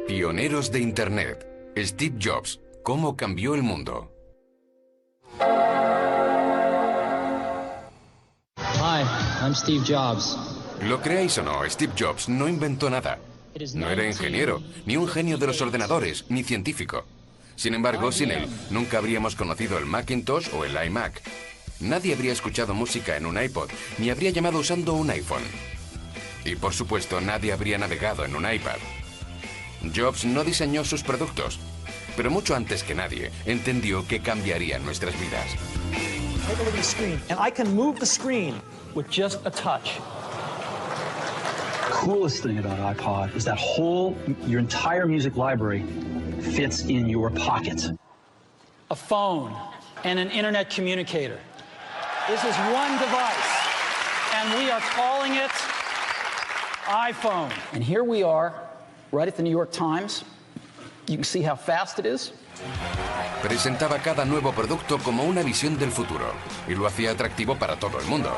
Pioneros de Internet. Steve Jobs. ¿Cómo cambió el mundo? Hi, I'm Steve Jobs. Lo creáis o no, Steve Jobs no inventó nada. No era ingeniero, ni un genio de los ordenadores, ni científico. Sin embargo, sin él, nunca habríamos conocido el Macintosh o el iMac. Nadie habría escuchado música en un iPod, ni habría llamado usando un iPhone. Y por supuesto, nadie habría navegado en un iPad. Jobs no diseñó sus productos, pero mucho antes que nadie, entendió que cambiarían nuestras vidas. Take a look at the screen, and I can move the screen with just a touch. Coolest thing about iPod is that your entire music library fits in your pocket. A phone and an internet communicator. This is one device, and we are calling it iPhone. And here we are, right at the New York Times. You can see how fast it is. Presentaba cada nuevo producto como una visión del futuro y lo hacía atractivo para todo el mundo.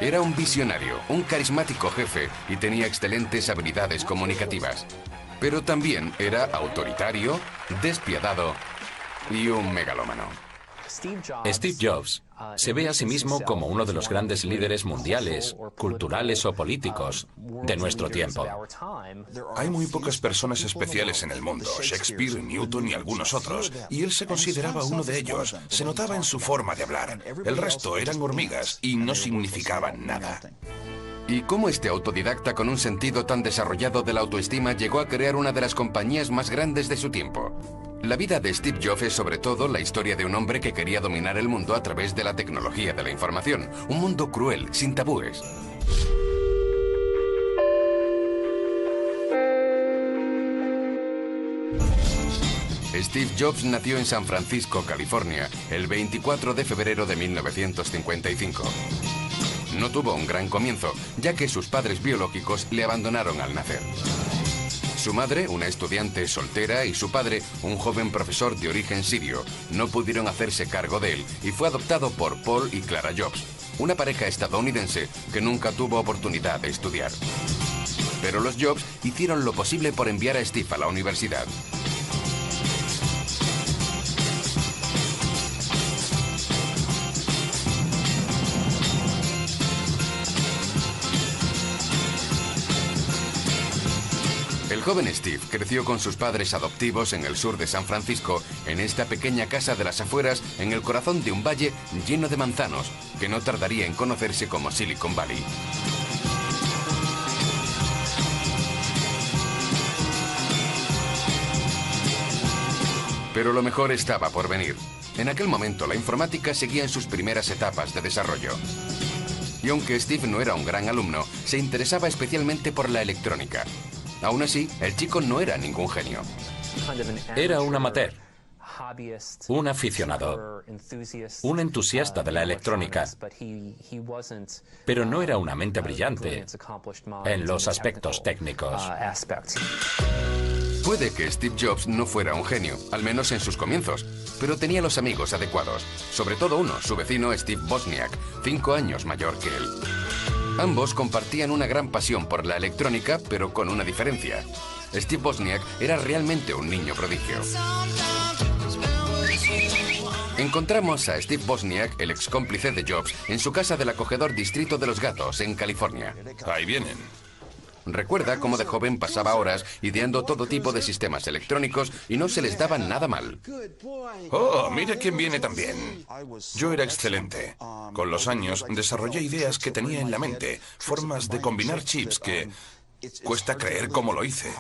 Era un visionario, un carismático jefe y tenía excelentes habilidades comunicativas. Pero también era autoritario, despiadado y un megalómano. Steve Jobs se ve a sí mismo como uno de los grandes líderes mundiales, culturales o políticos de nuestro tiempo. Hay muy pocas personas especiales en el mundo, Shakespeare, Newton y algunos otros, y él se consideraba uno de ellos. Se notaba en su forma de hablar. El resto eran hormigas y no significaban nada. ¿Y cómo este autodidacta con un sentido tan desarrollado de la autoestima llegó a crear una de las compañías más grandes de su tiempo? La vida de Steve Jobs es sobre todo la historia de un hombre que quería dominar el mundo a través de la tecnología de la información. Un mundo cruel, sin tabúes. Steve Jobs nació en San Francisco, California, el 24 de febrero de 1955. No tuvo un gran comienzo, ya que sus padres biológicos le abandonaron al nacer. Su madre, una estudiante soltera, y su padre, un joven profesor de origen sirio, no pudieron hacerse cargo de él y fue adoptado por Paul y Clara Jobs, una pareja estadounidense que nunca tuvo oportunidad de estudiar. Pero los Jobs hicieron lo posible por enviar a Steve a la universidad. El joven Steve creció con sus padres adoptivos en el sur de San Francisco, en esta pequeña casa de las afueras, en el corazón de un valle lleno de manzanos, que no tardaría en conocerse como Silicon Valley. Pero lo mejor estaba por venir. En aquel momento la informática seguía en sus primeras etapas de desarrollo. Y aunque Steve no era un gran alumno, se interesaba especialmente por la electrónica. Aún así, el chico no era ningún genio. Era un amateur, un aficionado, un entusiasta de la electrónica, pero no era una mente brillante en los aspectos técnicos. Puede que Steve Jobs no fuera un genio, al menos en sus comienzos, pero tenía los amigos adecuados, sobre todo uno, su vecino Steve Wozniak, 5 años mayor que él. Ambos compartían una gran pasión por la electrónica, pero con una diferencia. Steve Wozniak era realmente un niño prodigio. Encontramos a Steve Wozniak, el ex cómplice de Jobs, en su casa del acogedor Distrito de los Gatos, en California. Ahí vienen. Recuerda cómo de joven pasaba horas ideando todo tipo de sistemas electrónicos y no se les daba nada mal. Oh, mira quién viene también. Yo era excelente. Con los años desarrollé ideas que tenía en la mente, formas de combinar chips que... Cuesta creer cómo lo hice.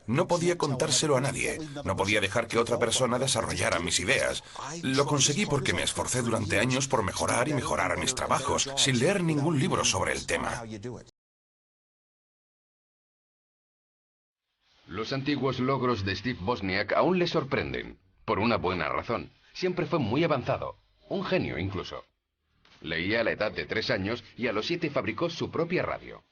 No podía contárselo a nadie. No podía dejar que otra persona desarrollara mis ideas. Lo conseguí porque me esforcé durante años por mejorar y mejorar mis trabajos, sin leer ningún libro sobre el tema. Los antiguos logros de Steve Wozniak aún le sorprenden, por una buena razón. Siempre fue muy avanzado, un genio incluso. Leía a la edad de 3 años y a los 7 fabricó su propia radio.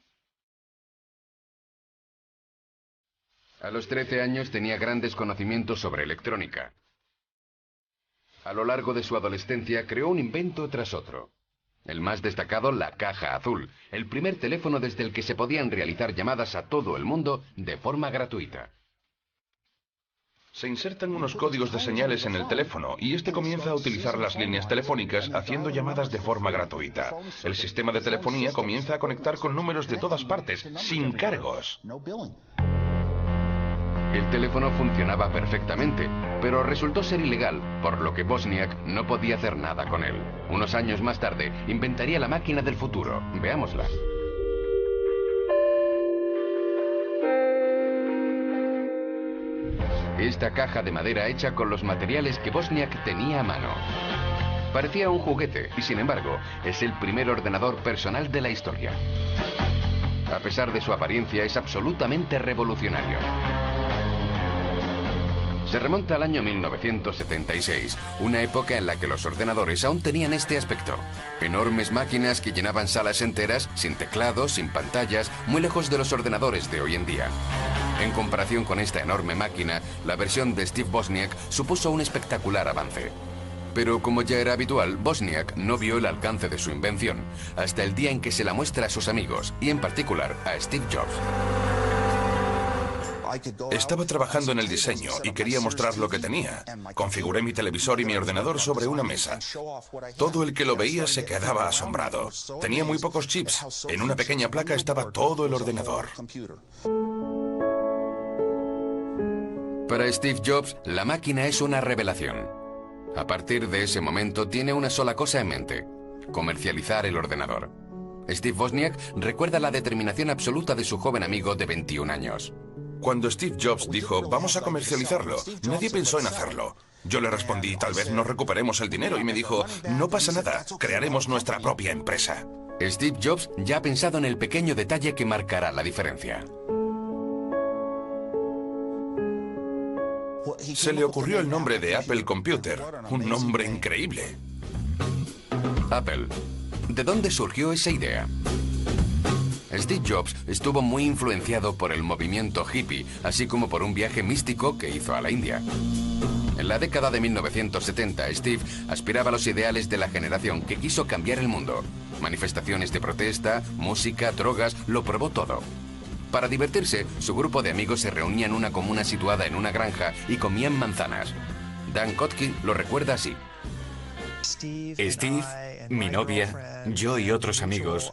A los 13 años tenía grandes conocimientos sobre electrónica. A lo largo de su adolescencia creó un invento tras otro. El más destacado, la caja azul, el primer teléfono desde el que se podían realizar llamadas a todo el mundo de forma gratuita. Se insertan unos códigos de señales en el teléfono y este comienza a utilizar las líneas telefónicas haciendo llamadas de forma gratuita. El sistema de telefonía comienza a conectar con números de todas partes, sin cargos. El teléfono funcionaba perfectamente, pero resultó ser ilegal, por lo que Wozniak no podía hacer nada con él. Unos años más tarde, inventaría la máquina del futuro. Veámosla. Esta caja de madera hecha con los materiales que Wozniak tenía a mano. Parecía un juguete y, sin embargo, es el primer ordenador personal de la historia. A pesar de su apariencia, es absolutamente revolucionario. Se remonta al año 1976, una época en la que los ordenadores aún tenían este aspecto. Enormes máquinas que llenaban salas enteras, sin teclados, sin pantallas, muy lejos de los ordenadores de hoy en día. En comparación con esta enorme máquina, la versión de Steve Wozniak supuso un espectacular avance. Pero como ya era habitual, Wozniak no vio el alcance de su invención, hasta el día en que se la muestra a sus amigos, y en particular a Steve Jobs. Estaba trabajando en el diseño y quería mostrar lo que tenía. Configuré mi televisor y mi ordenador sobre una mesa. Todo el que lo veía se quedaba asombrado. Tenía muy pocos chips. En una pequeña placa estaba todo el ordenador. Para Steve Jobs, la máquina es una revelación. A partir de ese momento tiene una sola cosa en mente: comercializar el ordenador. Steve Wozniak recuerda la determinación absoluta de su joven amigo de 21 años. Cuando Steve Jobs dijo, vamos a comercializarlo, nadie pensó en hacerlo. Yo le respondí, tal vez nos recuperemos el dinero, y me dijo, no pasa nada, crearemos nuestra propia empresa. Steve Jobs ya ha pensado en el pequeño detalle que marcará la diferencia. Se le ocurrió el nombre de Apple Computer, un nombre increíble. Apple. ¿De dónde surgió esa idea? Steve Jobs estuvo muy influenciado por el movimiento hippie, así como por un viaje místico que hizo a la India. En la década de 1970, Steve aspiraba a los ideales de la generación que quiso cambiar el mundo. Manifestaciones de protesta, música, drogas, lo probó todo. Para divertirse, su grupo de amigos se reunía en una comuna situada en una granja y comían manzanas. Dan Kotke lo recuerda así. Steve, mi novia, yo y otros amigos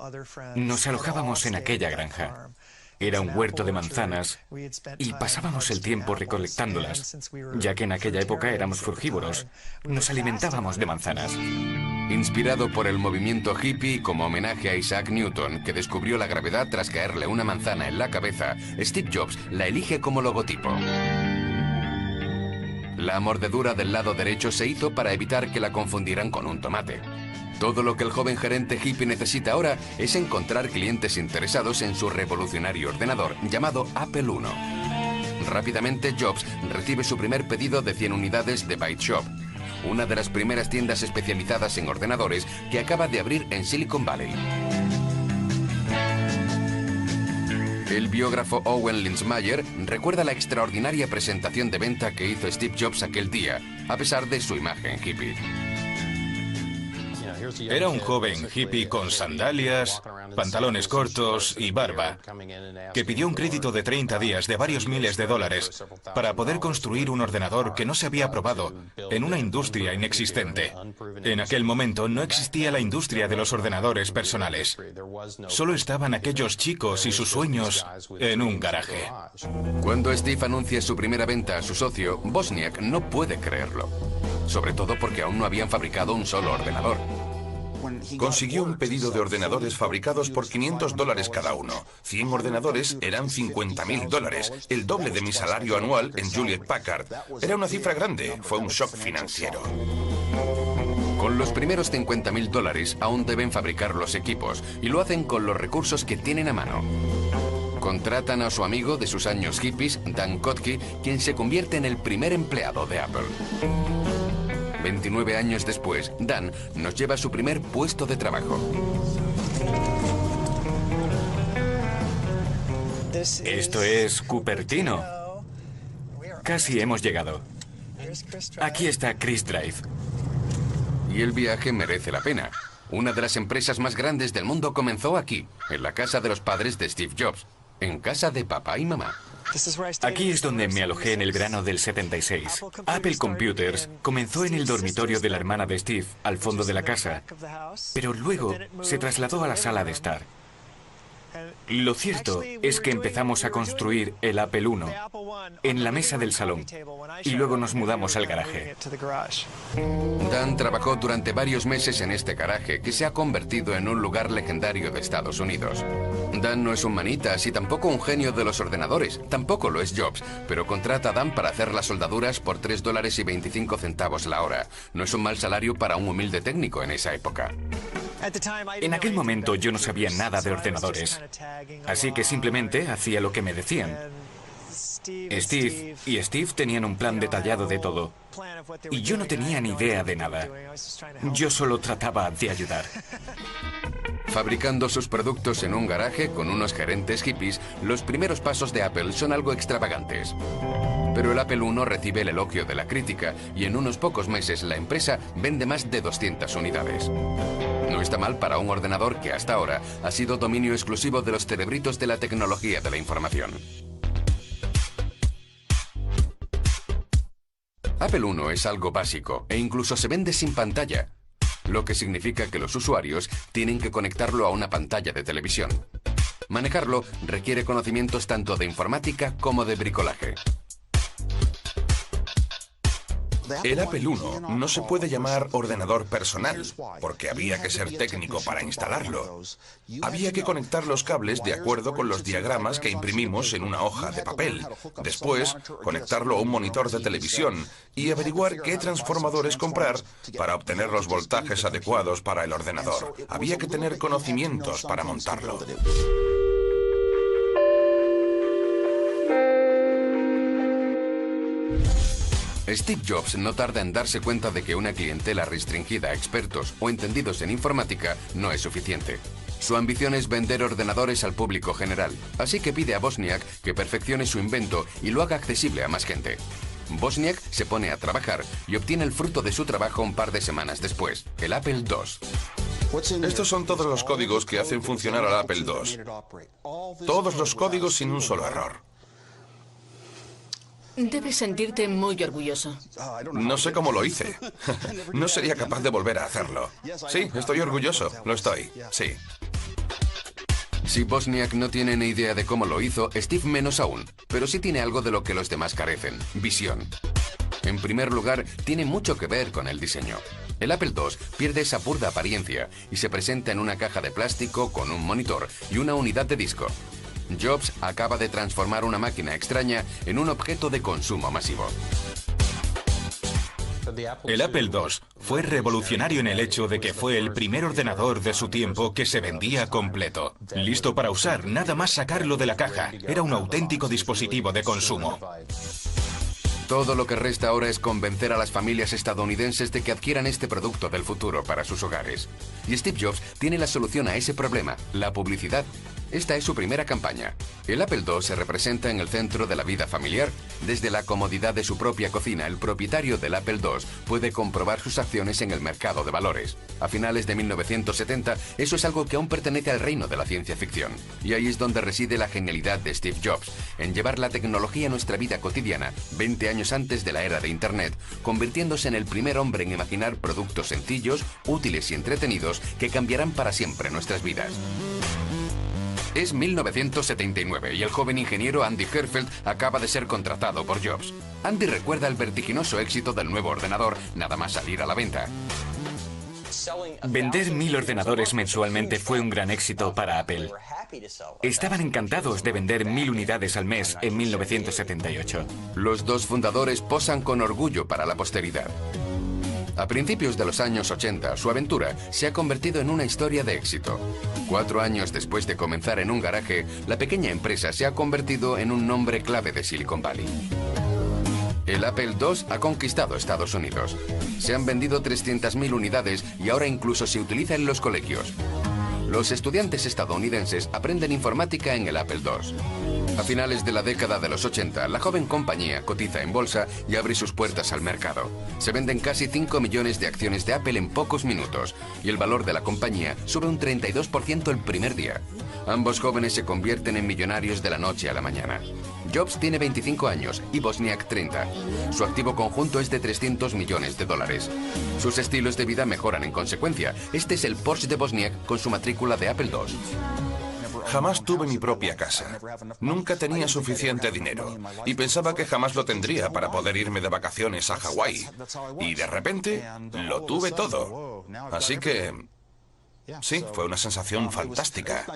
nos alojábamos en aquella granja. Era un huerto de manzanas y pasábamos el tiempo recolectándolas, ya que en aquella época éramos frugívoros. Nos alimentábamos de manzanas. Inspirado por el movimiento hippie y como homenaje a Isaac Newton, que descubrió la gravedad tras caerle una manzana en la cabeza, Steve Jobs la elige como logotipo. La mordedura del lado derecho se hizo para evitar que la confundieran con un tomate. Todo lo que el joven gerente hippie necesita ahora es encontrar clientes interesados en su revolucionario ordenador llamado Apple I. Rápidamente, Jobs recibe su primer pedido de 100 unidades de Byte Shop, una de las primeras tiendas especializadas en ordenadores que acaba de abrir en Silicon Valley. El biógrafo Owen Lindsmayer recuerda la extraordinaria presentación de venta que hizo Steve Jobs aquel día, a pesar de su imagen hippie. Era un joven hippie con sandalias, pantalones cortos y barba, que pidió un crédito de 30 días de varios miles de dólares para poder construir un ordenador que no se había probado en una industria inexistente. En aquel momento no existía la industria de los ordenadores personales. Solo estaban aquellos chicos y sus sueños en un garaje. Cuando Steve anuncia su primera venta a su socio, Wozniak no puede creerlo. Sobre todo porque aún no habían fabricado un solo ordenador. Consiguió un pedido de ordenadores fabricados por $500 cada uno. 100 ordenadores eran $50.000, el doble de mi salario anual en Hewlett Packard. Era una cifra grande, fue un shock financiero. Con los primeros $50.000 aún deben fabricar los equipos y lo hacen con los recursos que tienen a mano. Contratan a su amigo de sus años hippies, Dan Kotke, quien se convierte en el primer empleado de Apple. 29 años después, Dan nos lleva a su primer puesto de trabajo. Esto es Cupertino. Casi hemos llegado. Aquí está Chris Drive. Y el viaje merece la pena. Una de las empresas más grandes del mundo comenzó aquí, en la casa de los padres de Steve Jobs, en casa de papá y mamá. Aquí es donde me alojé en el verano del 76. Apple Computers comenzó en el dormitorio de la hermana de Steve, al fondo de la casa, pero luego se trasladó a la sala de estar. Lo cierto es que empezamos a construir el Apple I en la mesa del salón y luego nos mudamos al garaje. Dan trabajó durante varios meses en este garaje, que se ha convertido en un lugar legendario de Estados Unidos. Dan no es un manitas y tampoco un genio de los ordenadores, tampoco lo es Jobs, pero contrata a Dan para hacer las soldaduras por $3.25 la hora. No es un mal salario para un humilde técnico en esa época. En aquel momento yo no sabía nada de ordenadores, así que simplemente hacía lo que me decían. Steve y Steve tenían un plan detallado de todo, y yo no tenía ni idea de nada. Yo solo trataba de ayudar. Fabricando sus productos en un garaje con unos gerentes hippies, los primeros pasos de Apple son algo extravagantes. Pero el Apple I recibe el elogio de la crítica y en unos pocos meses la empresa vende más de 200 unidades. No está mal para un ordenador que hasta ahora ha sido dominio exclusivo de los cerebritos de la tecnología de la información. Apple I es algo básico e incluso se vende sin pantalla, lo que significa que los usuarios tienen que conectarlo a una pantalla de televisión. Manejarlo requiere conocimientos tanto de informática como de bricolaje. El Apple I no se puede llamar ordenador personal, porque había que ser técnico para instalarlo. Había que conectar los cables de acuerdo con los diagramas que imprimimos en una hoja de papel. Después, conectarlo a un monitor de televisión y averiguar qué transformadores comprar para obtener los voltajes adecuados para el ordenador. Había que tener conocimientos para montarlo. Steve Jobs no tarda en darse cuenta de que una clientela restringida a expertos o entendidos en informática no es suficiente. Su ambición es vender ordenadores al público general, así que pide a Wozniak que perfeccione su invento y lo haga accesible a más gente. Wozniak se pone a trabajar y obtiene el fruto de su trabajo un par de semanas después, el Apple II. Estos son todos los códigos que hacen funcionar al Apple II. Todos los códigos sin un solo error. Debes sentirte muy orgulloso. No sé cómo lo hice. No sería capaz de volver a hacerlo. Sí, estoy orgulloso. Lo estoy. Sí. Si Wozniak no tiene ni idea de cómo lo hizo, Steve menos aún. Pero sí tiene algo de lo que los demás carecen: visión. En primer lugar, tiene mucho que ver con el diseño. El Apple II pierde esa burda apariencia y se presenta en una caja de plástico con un monitor y una unidad de disco. Jobs acaba de transformar una máquina extraña en un objeto de consumo masivo. El Apple II fue revolucionario en el hecho de que fue el primer ordenador de su tiempo que se vendía completo. Listo para usar, nada más sacarlo de la caja. Era un auténtico dispositivo de consumo. Todo lo que resta ahora es convencer a las familias estadounidenses de que adquieran este producto del futuro para sus hogares. Y Steve Jobs tiene la solución a ese problema: la publicidad. Esta es su primera campaña. El Apple II se representa en el centro de la vida familiar. Desde la comodidad de su propia cocina, el propietario del Apple II puede comprobar sus acciones en el mercado de valores. A finales de 1970, eso es algo que aún pertenece al reino de la ciencia ficción. Y ahí es donde reside la genialidad de Steve Jobs, en llevar la tecnología a nuestra vida cotidiana, 20 años antes de la era de Internet, convirtiéndose en el primer hombre en imaginar productos sencillos, útiles y entretenidos que cambiarán para siempre nuestras vidas. Es 1979 y el joven ingeniero Andy Herfeld acaba de ser contratado por Jobs. Andy recuerda el vertiginoso éxito del nuevo ordenador nada más salir a la venta. Vender 1000 ordenadores mensualmente fue un gran éxito para Apple. Estaban encantados de vender 1000 unidades al mes en 1978. Los dos fundadores posan con orgullo para la posteridad. A principios de los años 80, su aventura se ha convertido en una historia de éxito. 4 años después de comenzar en un garaje, la pequeña empresa se ha convertido en un nombre clave de Silicon Valley. El Apple II ha conquistado Estados Unidos. Se han vendido 300.000 unidades y ahora incluso se utiliza en los colegios. Los estudiantes estadounidenses aprenden informática en el Apple II. A finales de la década de los 80, la joven compañía cotiza en bolsa y abre sus puertas al mercado. Se venden casi 5 millones de acciones de Apple en pocos minutos y el valor de la compañía sube un 32% el primer día. Ambos jóvenes se convierten en millonarios de la noche a la mañana. Jobs tiene 25 años y Wozniak 30. Su activo conjunto es de 300 millones de dólares. Sus estilos de vida mejoran en consecuencia. Este es el Porsche de Wozniak con su matrícula de Apple II. Jamás tuve mi propia casa. Nunca tenía suficiente dinero y pensaba que jamás lo tendría para poder irme de vacaciones a Hawái. Y de repente lo tuve todo. Así que sí, fue una sensación fantástica.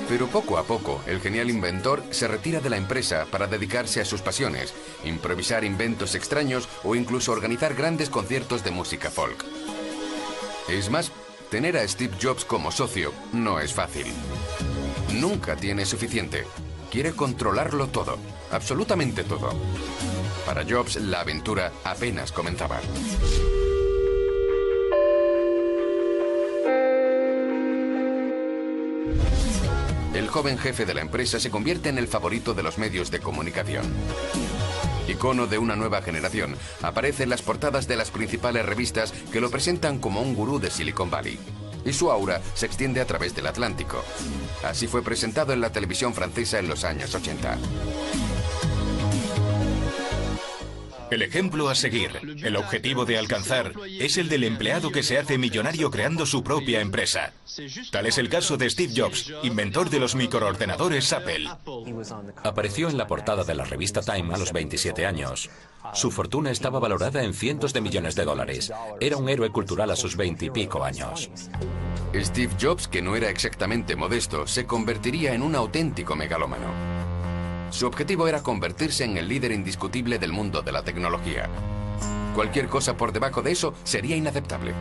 Pero poco a poco, el genial inventor se retira de la empresa para dedicarse a sus pasiones, improvisar inventos extraños o incluso organizar grandes conciertos de música folk. Es más, tener a Steve Jobs como socio no es fácil. Nunca tiene suficiente. Quiere controlarlo todo, absolutamente todo. Para Jobs, la aventura apenas comenzaba. El joven jefe de la empresa se convierte en el favorito de los medios de comunicación. Icono de una nueva generación, aparece en las portadas de las principales revistas que lo presentan como un gurú de Silicon Valley. Y su aura se extiende a través del Atlántico. Así fue presentado en la televisión francesa en los años 80. El ejemplo a seguir, el objetivo de alcanzar, es el del empleado que se hace millonario creando su propia empresa. Tal es el caso de Steve Jobs, inventor de los microordenadores Apple. Apareció en la portada de la revista Time a los 27 años. Su fortuna estaba valorada en cientos de millones de dólares. Era un héroe cultural a sus 20 y pico años. Steve Jobs, que no era exactamente modesto, se convertiría en un auténtico megalómano. Su objetivo era convertirse en el líder indiscutible del mundo de la tecnología. Cualquier cosa por debajo de eso sería inaceptable.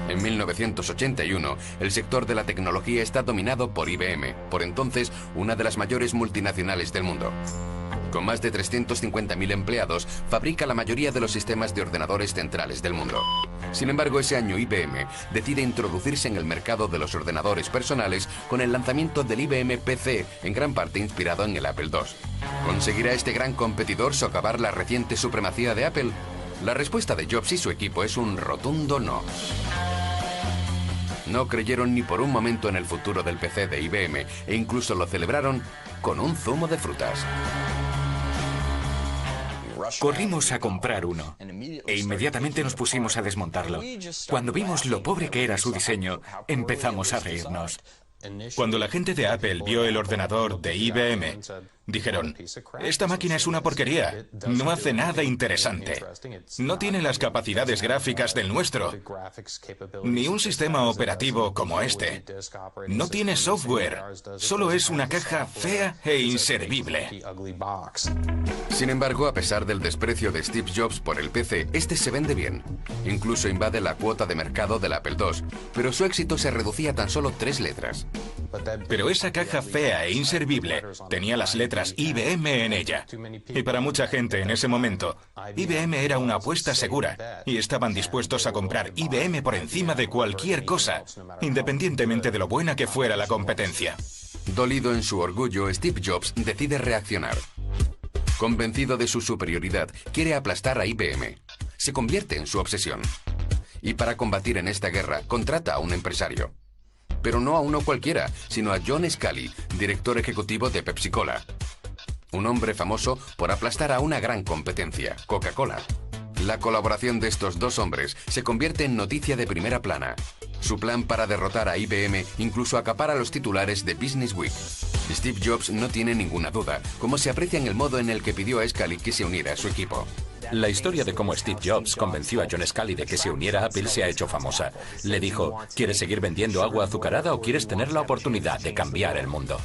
En 1981, el sector de la tecnología está dominado por IBM, por entonces una de las mayores multinacionales del mundo. Con más de 350.000 empleados, fabrica la mayoría de los sistemas de ordenadores centrales del mundo. Sin embargo, ese año IBM decide introducirse en el mercado de los ordenadores personales con el lanzamiento del IBM PC, en gran parte inspirado en el Apple II. ¿Conseguirá este gran competidor socavar la reciente supremacía de Apple? La respuesta de Jobs y su equipo es un rotundo no. No creyeron ni por un momento en el futuro del PC de IBM e incluso lo celebraron con un zumo de frutas. Corrimos a comprar uno e inmediatamente nos pusimos a desmontarlo. Cuando vimos lo pobre que era su diseño, empezamos a reírnos. Cuando la gente de Apple vio el ordenador de IBM, dijeron, esta máquina es una porquería, no hace nada interesante. No tiene las capacidades gráficas del nuestro, ni un sistema operativo como este. No tiene software, solo es una caja fea e inservible. Sin embargo, a pesar del desprecio de Steve Jobs por el PC, este se vende bien. Incluso invade la cuota de mercado del Apple II, pero su éxito se reducía a tan solo 3 letras. Pero esa caja fea e inservible tenía las letras IBM en ella. Y para mucha gente en ese momento, IBM era una apuesta segura y estaban dispuestos a comprar IBM por encima de cualquier cosa, independientemente de lo buena que fuera la competencia. Dolido en su orgullo, Steve Jobs decide reaccionar. Convencido de su superioridad, quiere aplastar a IBM. Se convierte en su obsesión. Y para combatir en esta guerra, contrata a un empresario. Pero no a uno cualquiera, sino a John Scully, director ejecutivo de Pepsi-Cola. Un hombre famoso por aplastar a una gran competencia, Coca-Cola. La colaboración de estos dos hombres se convierte en noticia de primera plana. Su plan para derrotar a IBM incluso acapara los titulares de Business Week. Steve Jobs no tiene ninguna duda, como se aprecia en el modo en el que pidió a Scully que se uniera a su equipo. La historia de cómo Steve Jobs convenció a John Scully de que se uniera a Apple se ha hecho famosa. Le dijo, ¿quieres seguir vendiendo agua azucarada o quieres tener la oportunidad de cambiar el mundo?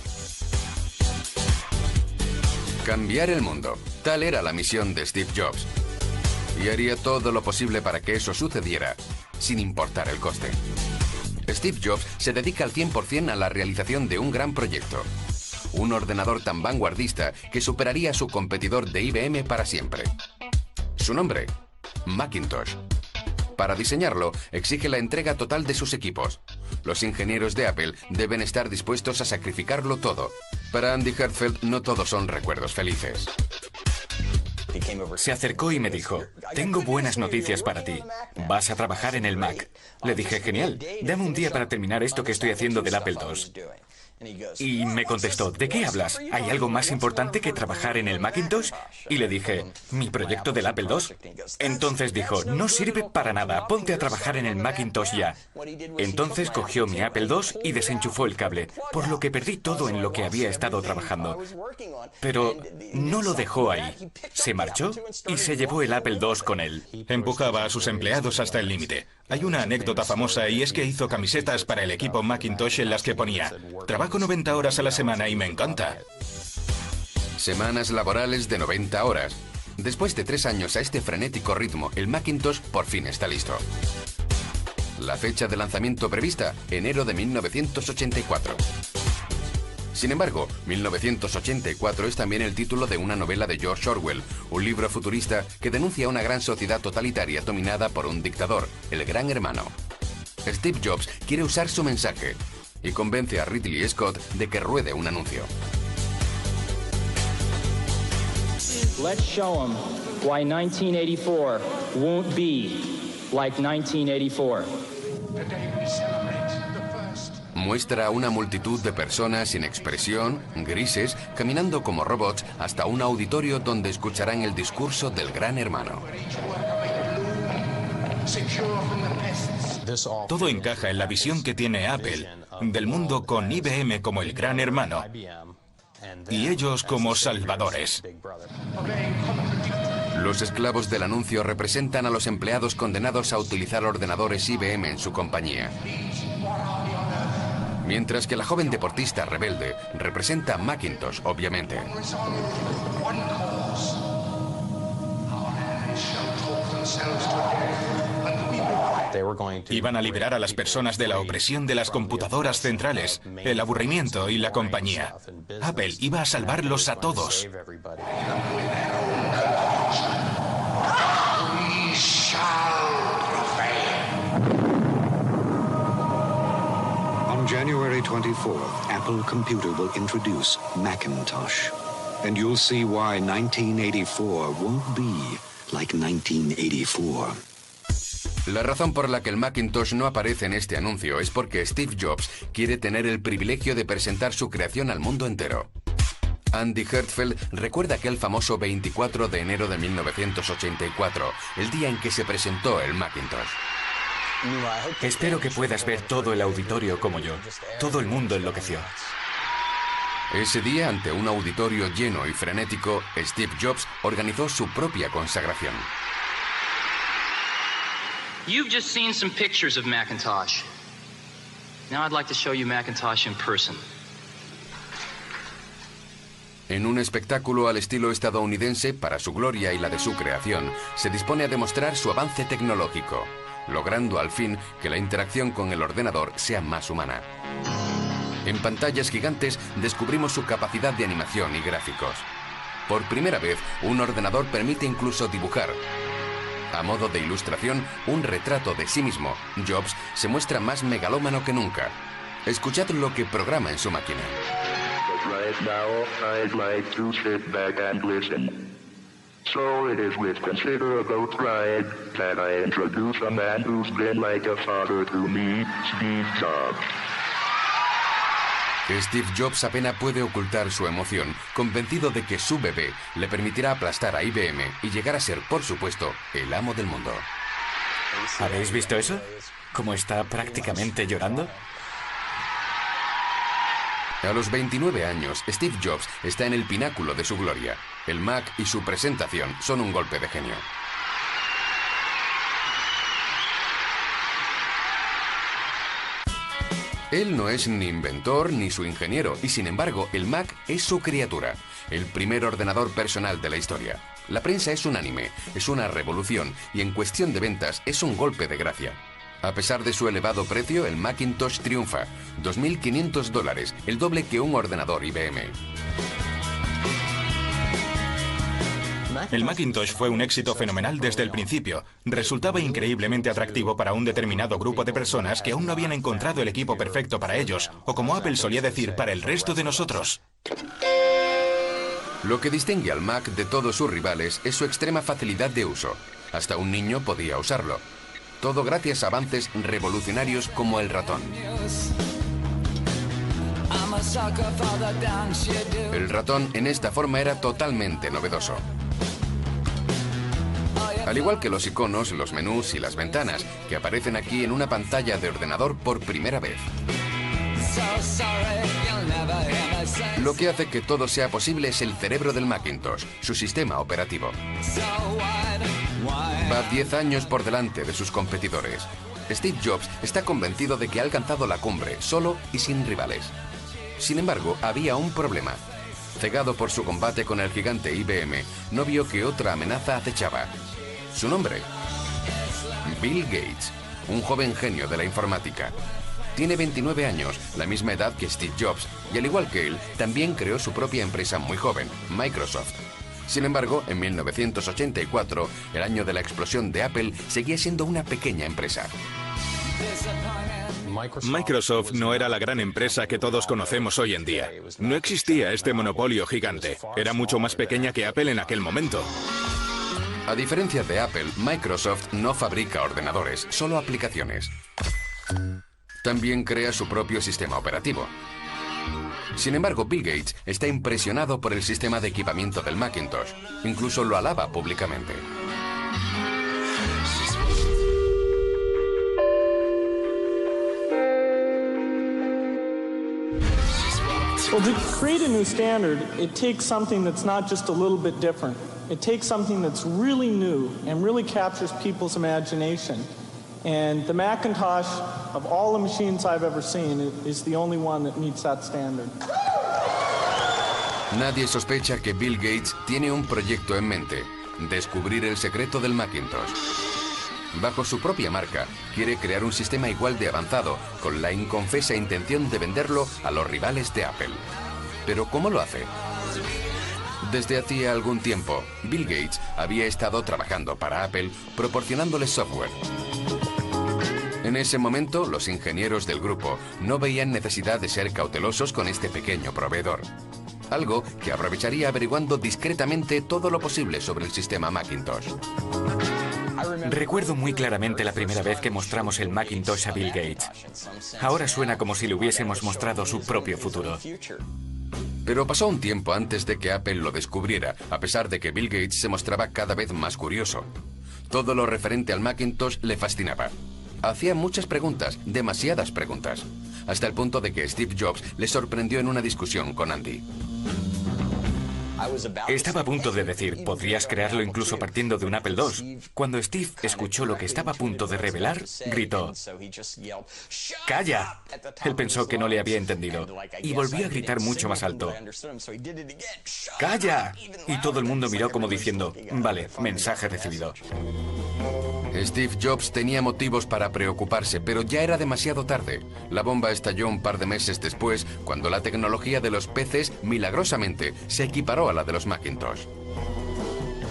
Cambiar el mundo. Tal era la misión de Steve Jobs. Y haría todo lo posible para que eso sucediera, sin importar el coste. Steve Jobs se dedica al 100% a la realización de un gran proyecto. Un ordenador tan vanguardista que superaría a su competidor de IBM para siempre. Su nombre, Macintosh. Para diseñarlo, exige la entrega total de sus equipos. Los ingenieros de Apple deben estar dispuestos a sacrificarlo todo. Para Andy Hertzfeld, no todos son recuerdos felices. Se acercó y me dijo, tengo buenas noticias para ti. Vas a trabajar en el Mac. Le dije, genial, dame un día para terminar esto que estoy haciendo del Apple II. Y me contestó, ¿de qué hablas? ¿Hay algo más importante que trabajar en el Macintosh? Y le dije, ¿mi proyecto del Apple II? Entonces dijo, no sirve para nada, ponte a trabajar en el Macintosh ya. Entonces cogió mi Apple II y desenchufó el cable, por lo que perdí todo en lo que había estado trabajando. Pero no lo dejó ahí. Se marchó y se llevó el Apple II con él. Empujaba a sus empleados hasta el límite. Hay una anécdota famosa y es que hizo camisetas para el equipo Macintosh en las que ponía, trabajo 90 horas a la semana y me encanta. Semanas laborales de 90 horas. Después de 3 años a este frenético ritmo, el Macintosh por fin está listo. La fecha de lanzamiento prevista, enero de 1984. Sin embargo, 1984 es también el título de una novela de George Orwell, un libro futurista que denuncia una gran sociedad totalitaria dominada por un dictador, el Gran Hermano. Steve Jobs quiere usar su mensaje y convence a Ridley Scott de que ruede un anuncio. Let's show them why 1984 won't be like 1984. Muestra a una multitud de personas sin expresión, grises, caminando como robots hasta un auditorio donde escucharán el discurso del Gran Hermano. Todo encaja en la visión que tiene Apple del mundo con IBM como el Gran Hermano y ellos como salvadores. Los esclavos del anuncio representan a los empleados condenados a utilizar ordenadores IBM en su compañía. Mientras que la joven deportista rebelde representa a Macintosh, obviamente. Iban a liberar a las personas de la opresión de las computadoras centrales, el aburrimiento y la compañía. Apple iba a salvarlos a todos. On January 24th, Apple Computer will introduce Macintosh. And you'll see why 1984 won't be like 1984. La razón por la que el Macintosh no aparece en este anuncio es porque Steve Jobs quiere tener el privilegio de presentar su creación al mundo entero. Andy Hertzfeld recuerda aquel famoso 24 de enero de 1984, el día en que se presentó el Macintosh. Espero que puedas ver todo el auditorio como yo. Todo el mundo enloqueció. Ese día, ante un auditorio lleno y frenético, Steve Jobs organizó su propia consagración. You've just seen some pictures of Macintosh. Now I'd like to show you Macintosh in person. En un espectáculo al estilo estadounidense, para su gloria y la de su creación, se dispone a demostrar su avance tecnológico, logrando al fin que la interacción con el ordenador sea más humana. En pantallas gigantes descubrimos su capacidad de animación y gráficos. Por primera vez, un ordenador permite incluso dibujar. A modo de ilustración, un retrato de sí mismo, Jobs se muestra más megalómano que nunca. Escuchad lo que programa en su máquina. Right now, I'd like to sit back and listen. So it is with considerable pride that I introduce a man who's been like a father to me, Steve Jobs. Steve Jobs apenas puede ocultar su emoción, convencido de que su bebé le permitirá aplastar a IBM y llegar a ser, por supuesto, el amo del mundo. ¿Habéis visto eso? ¿Cómo está prácticamente llorando? A los 29 años, Steve Jobs está en el pináculo de su gloria. El Mac y su presentación son un golpe de genio. Él no es ni inventor ni su ingeniero, y sin embargo, el Mac es su criatura, el primer ordenador personal de la historia. La prensa es unánime, es una revolución, y en cuestión de ventas es un golpe de gracia. A pesar de su elevado precio, el Macintosh triunfa, $2.500, el doble que un ordenador IBM. El Macintosh fue un éxito fenomenal desde el principio. Resultaba increíblemente atractivo para un determinado grupo de personas que aún no habían encontrado el equipo perfecto para ellos, o como Apple solía decir, para el resto de nosotros. Lo que distingue al Mac de todos sus rivales es su extrema facilidad de uso. Hasta un niño podía usarlo. Todo gracias a avances revolucionarios como el ratón. El ratón en esta forma era totalmente novedoso. Al igual que los iconos, los menús y las ventanas, que aparecen aquí en una pantalla de ordenador por primera vez. Lo que hace que todo sea posible es el cerebro del Macintosh, su sistema operativo. Va 10 años por delante de sus competidores. Steve Jobs está convencido de que ha alcanzado la cumbre, solo y sin rivales. Sin embargo, había un problema. Cegado por su combate con el gigante IBM, no vio que otra amenaza acechaba. Su nombre: Bill Gates, un joven genio de la informática. Tiene 29 años, la misma edad que Steve Jobs, y al igual que él, también creó su propia empresa muy joven, Microsoft. Sin embargo, en 1984, el año de la explosión de Apple, seguía siendo una pequeña empresa. Microsoft no era la gran empresa que todos conocemos hoy en día. No existía este monopolio gigante. Era mucho más pequeña que Apple en aquel momento. A diferencia de Apple, Microsoft no fabrica ordenadores, solo aplicaciones. También crea su propio sistema operativo. Sin embargo, Bill Gates está impresionado por el sistema de equipamiento del Macintosh. Incluso lo alaba públicamente. Well, to create a new standard, it takes something that's not just a little bit different. It takes something that's really new and really captures people's imagination. And the Macintosh, of all the machines I've ever seen, is the only one that meets that standard. Nadie sospecha que Bill Gates tiene un proyecto en mente: descubrir el secreto del Macintosh. Bajo su propia marca, quiere crear un sistema igual de avanzado, con la inconfesa intención de venderlo a los rivales de Apple. ¿Pero cómo lo hace? Desde hacía algún tiempo, Bill Gates había estado trabajando para Apple, proporcionándoles software. En ese momento, los ingenieros del grupo no veían necesidad de ser cautelosos con este pequeño proveedor. Algo que aprovecharía averiguando discretamente todo lo posible sobre el sistema Macintosh. Recuerdo muy claramente la primera vez que mostramos el Macintosh a Bill Gates. Ahora suena como si le hubiésemos mostrado su propio futuro. Pero pasó un tiempo antes de que Apple lo descubriera, a pesar de que Bill Gates se mostraba cada vez más curioso. Todo lo referente al Macintosh le fascinaba. Hacía muchas preguntas, demasiadas preguntas, hasta el punto de que Steve Jobs le sorprendió en una discusión con Andy. Estaba a punto de decir, podrías crearlo incluso partiendo de un Apple II. Cuando Steve escuchó lo que estaba a punto de revelar, gritó: ¡Calla! Él pensó que no le había entendido y volvió a gritar mucho más alto: ¡Calla! Y todo el mundo miró como diciendo, vale, mensaje recibido. Steve Jobs tenía motivos para preocuparse, pero ya era demasiado tarde. La bomba estalló un par de meses después, cuando la tecnología de los PCs, milagrosamente, se equiparó a la de los Macintosh.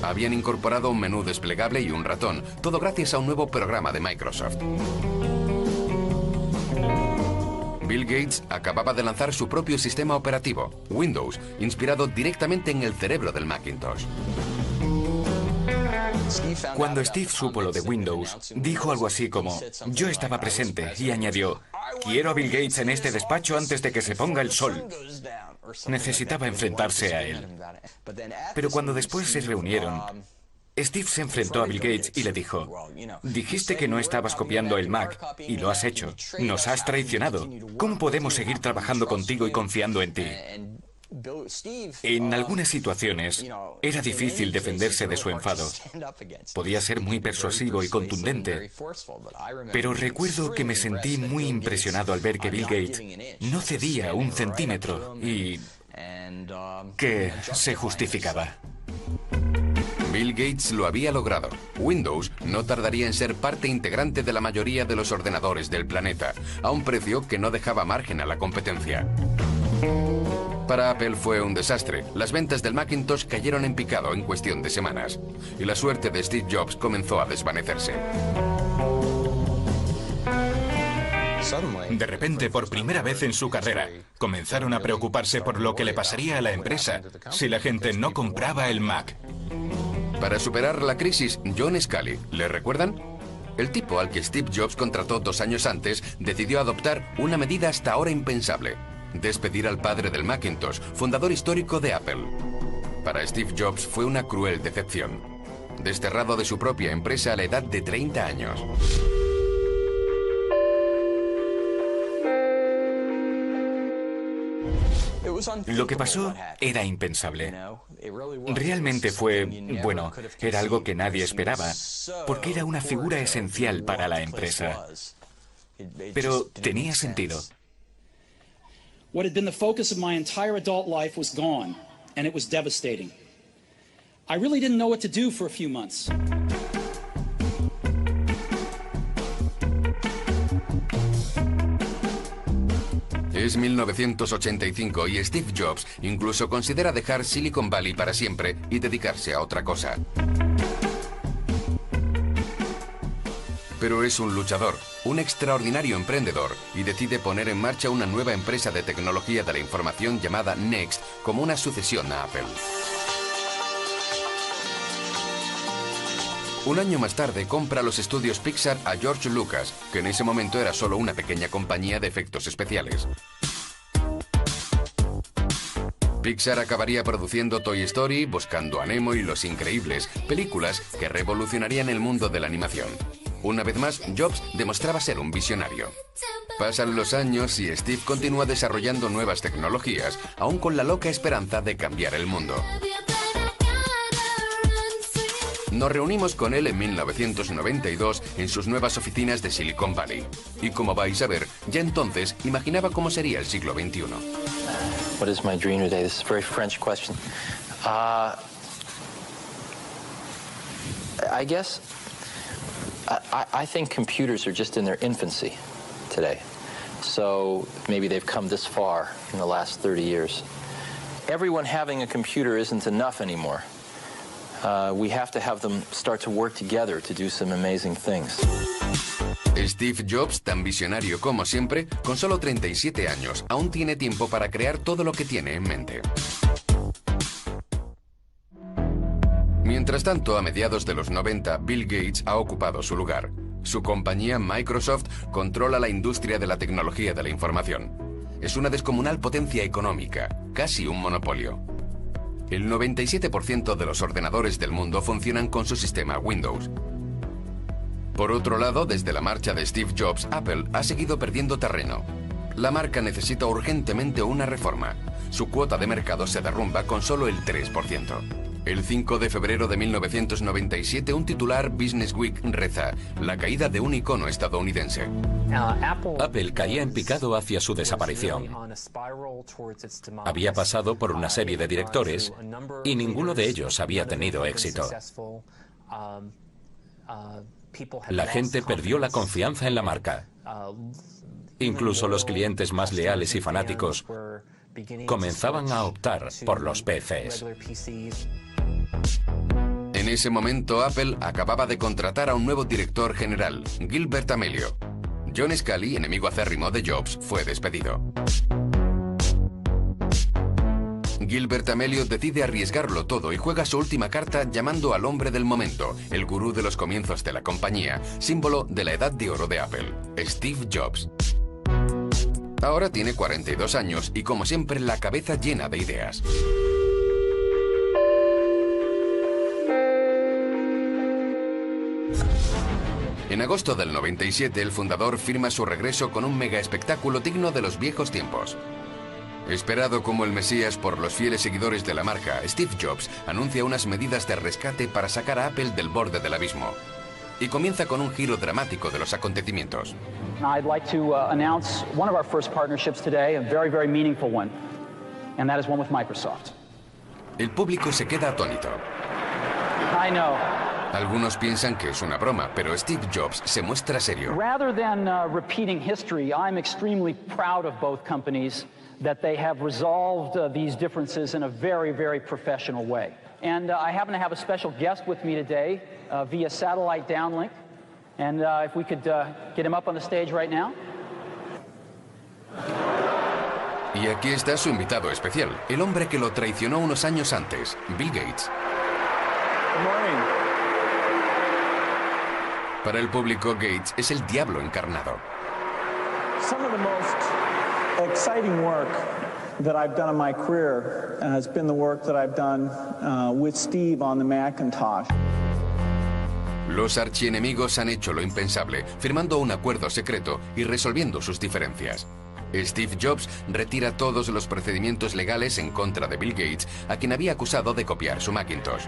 Habían incorporado un menú desplegable y un ratón, todo gracias a un nuevo programa de Microsoft. Bill Gates acababa de lanzar su propio sistema operativo, Windows, inspirado directamente en el cerebro del Macintosh. Cuando Steve supo lo de Windows, dijo algo así como, yo estaba presente, y añadió, quiero a Bill Gates en este despacho antes de que se ponga el sol. Necesitaba enfrentarse a él. Pero cuando después se reunieron, Steve se enfrentó a Bill Gates y le dijo, dijiste que no estabas copiando el Mac, y lo has hecho. Nos has traicionado. ¿Cómo podemos seguir trabajando contigo y confiando en ti? En algunas situaciones, era difícil defenderse de su enfado. Podía ser muy persuasivo y contundente. Pero recuerdo que me sentí muy impresionado al ver que Bill Gates no cedía un centímetro y que se justificaba. Bill Gates lo había logrado. Windows no tardaría en ser parte integrante de la mayoría de los ordenadores del planeta, a un precio que no dejaba margen a la competencia. Para Apple fue un desastre. Las ventas del Macintosh cayeron en picado en cuestión de semanas. Y la suerte de Steve Jobs comenzó a desvanecerse. De repente, por primera vez en su carrera, comenzaron a preocuparse por lo que le pasaría a la empresa si la gente no compraba el Mac. Para superar la crisis, John Sculley, ¿le recuerdan? El tipo al que Steve Jobs contrató 2 años antes decidió adoptar una medida hasta ahora impensable: despedir al padre del Macintosh, fundador histórico de Apple. Para Steve Jobs fue una cruel decepción. Desterrado de su propia empresa a la edad de 30 años. Lo que pasó era impensable. Realmente fue, bueno, era algo que nadie esperaba, porque era una figura esencial para la empresa. Pero tenía sentido. What had been the focus of my entire adult life was gone, and it was devastating. I really didn't know what to do for a few months. Es 1985 y Steve Jobs incluso considera dejar Silicon Valley para siempre y dedicarse a otra cosa. Pero es un luchador, un extraordinario emprendedor, y decide poner en marcha una nueva empresa de tecnología de la información llamada Next como una sucesión a Apple. Un año más tarde compra los estudios Pixar a George Lucas, que en ese momento era solo una pequeña compañía de efectos especiales. Pixar acabaría produciendo Toy Story, Buscando a Nemo y Los Increíbles, películas que revolucionarían el mundo de la animación. Una vez más, Jobs demostraba ser un visionario. Pasan los años y Steve continúa desarrollando nuevas tecnologías, aún con la loca esperanza de cambiar el mundo. Nos reunimos con él en 1992 en sus nuevas oficinas de Silicon Valley. Y como vais a ver, ya entonces imaginaba cómo sería el siglo XXI. What is my dream today? This is a very French question. I guess I think computers are just in their infancy today. So maybe they've come this far in the last 30 years. Everyone having a computer isn't enough anymore. We have to have them start to work together to do some amazing things. Steve Jobs, tan visionario como siempre, con solo 37 años, aún tiene tiempo para crear todo lo que tiene en mente. Mientras tanto, a mediados de los 90, Bill Gates ha ocupado su lugar. Su compañía, Microsoft, controla la industria de la tecnología de la información. Es una descomunal potencia económica, casi un monopolio. El 97% de los ordenadores del mundo funcionan con su sistema Windows. Por otro lado, desde la marcha de Steve Jobs, Apple ha seguido perdiendo terreno. La marca necesita urgentemente una reforma. Su cuota de mercado se derrumba con solo el 3%. El 5 de febrero de 1997, un titular Business Week reza: la caída de un icono estadounidense. Apple caía en picado hacia su desaparición. Había pasado por una serie de directores y ninguno de ellos había tenido éxito. La gente perdió la confianza en la marca. Incluso los clientes más leales y fanáticos comenzaban a optar por los PCs. En ese momento, Apple acababa de contratar a un nuevo director general, Gilbert Amelio. John Sculley, enemigo acérrimo de Jobs, fue despedido. Gilbert Amelio decide arriesgarlo todo y juega su última carta llamando al hombre del momento, el gurú de los comienzos de la compañía, símbolo de la edad de oro de Apple, Steve Jobs. Ahora tiene 42 años y, como siempre, la cabeza llena de ideas. En agosto del 97, el fundador firma su regreso con un mega espectáculo digno de los viejos tiempos. Esperado como el Mesías por los fieles seguidores de la marca, Steve Jobs anuncia unas medidas de rescate para sacar a Apple del borde del abismo. Y comienza con un giro dramático de los acontecimientos. I'd like to announce one of our first partnerships today, a very, very meaningful one, and that is one with Microsoft. El público se queda atónito. I know. Algunos piensan que es una broma, pero Steve Jobs se muestra serio. Rather than repeating history, I'm extremely proud of both companies that they have resolved these differences in a very, very professional way. And I happen to have a special guest with me today via satellite downlink. And if we could get him up on the stage right now. Y aquí está su invitado especial, el hombre que lo traicionó unos años antes, Bill Gates. Good morning. Para el público, Gates es el diablo encarnado. Some of the most exciting work that I've done in my career has been the work that I've done with Steve on the Macintosh. Los archienemigos han hecho lo impensable, firmando un acuerdo secreto y resolviendo sus diferencias. Steve Jobs retira todos los procedimientos legales en contra de Bill Gates, a quien había acusado de copiar su Macintosh.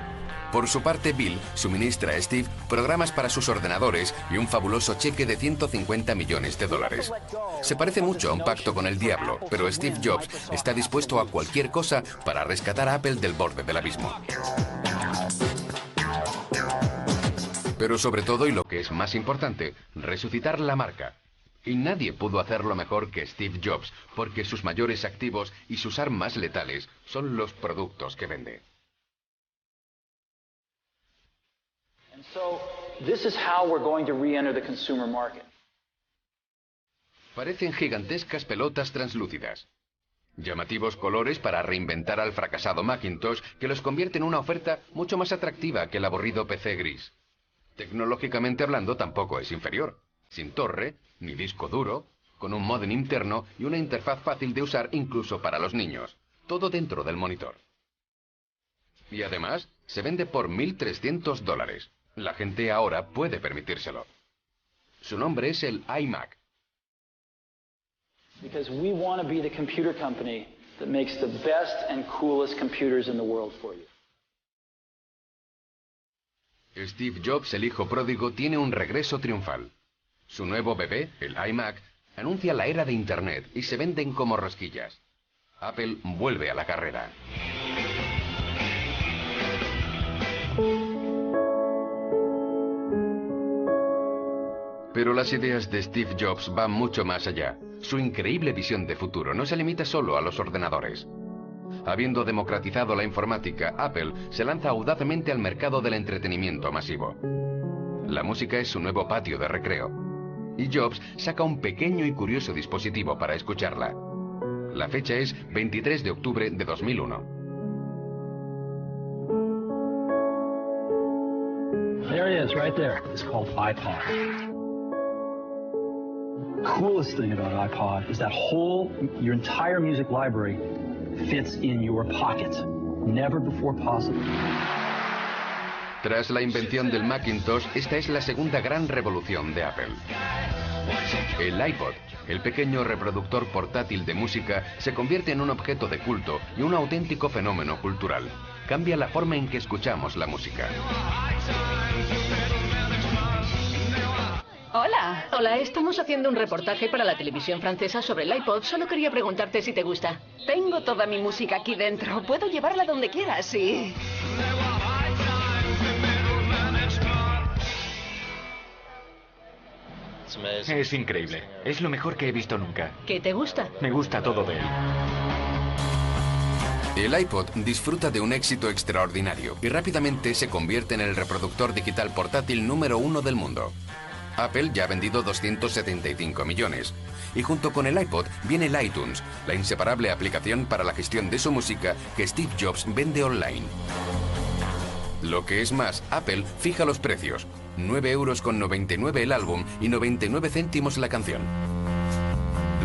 Por su parte, Bill suministra a Steve programas para sus ordenadores y un fabuloso cheque de 150 millones de dólares. Se parece mucho a un pacto con el diablo, pero Steve Jobs está dispuesto a cualquier cosa para rescatar a Apple del borde del abismo. Pero sobre todo, y lo que es más importante, resucitar la marca. Y nadie pudo hacerlo mejor que Steve Jobs, porque sus mayores activos y sus armas letales son los productos que vende. And so, this is how we're going to re-enter the consumer market. Parecen gigantescas pelotas translúcidas. Llamativos colores para reinventar al fracasado Macintosh, que los convierte en una oferta mucho más atractiva que el aburrido PC gris. Tecnológicamente hablando, tampoco es inferior. Sin torre, ni disco duro, con un módem interno y una interfaz fácil de usar incluso para los niños. Todo dentro del monitor. Y además, se vende por $1.300. La gente ahora puede permitírselo. Su nombre es el iMac. Because we want to be the computer company that makes the best and coolest computers in the world for you. Steve Jobs, el hijo pródigo, tiene un regreso triunfal. Su nuevo bebé, el iMac, anuncia la era de Internet y se venden como rosquillas. Apple vuelve a la carrera. Pero las ideas de Steve Jobs van mucho más allá. Su increíble visión de futuro no se limita solo a los ordenadores. Habiendo democratizado la informática, Apple se lanza audazmente al mercado del entretenimiento masivo. La música es su nuevo patio de recreo. Y Jobs saca un pequeño y curioso dispositivo para escucharla. La fecha es 23 de octubre de 2001. There it is, right there. It's called iPod. Coolest thing about iPod is that your entire music library fits in your pocket. Never before possible. Tras la invención del Macintosh, esta es la segunda gran revolución de Apple. El iPod, el pequeño reproductor portátil de música, se convierte en un objeto de culto y un auténtico fenómeno cultural. Cambia la forma en que escuchamos la música. Hola. Hola, estamos haciendo un reportaje para la televisión francesa sobre el iPod. Solo quería preguntarte si te gusta. Tengo toda mi música aquí dentro. Puedo llevarla donde quieras, sí. Es increíble. Es lo mejor que he visto nunca. ¿Qué te gusta? Me gusta todo de él. El iPod disfruta de un éxito extraordinario y rápidamente se convierte en el reproductor digital portátil número 1 del mundo. Apple ya ha vendido 275 millones. Y junto con el iPod viene el iTunes, la inseparable aplicación para la gestión de su música que Steve Jobs vende online. Lo que es más, Apple fija los precios. 9,99 € el álbum y 99 céntimos la canción.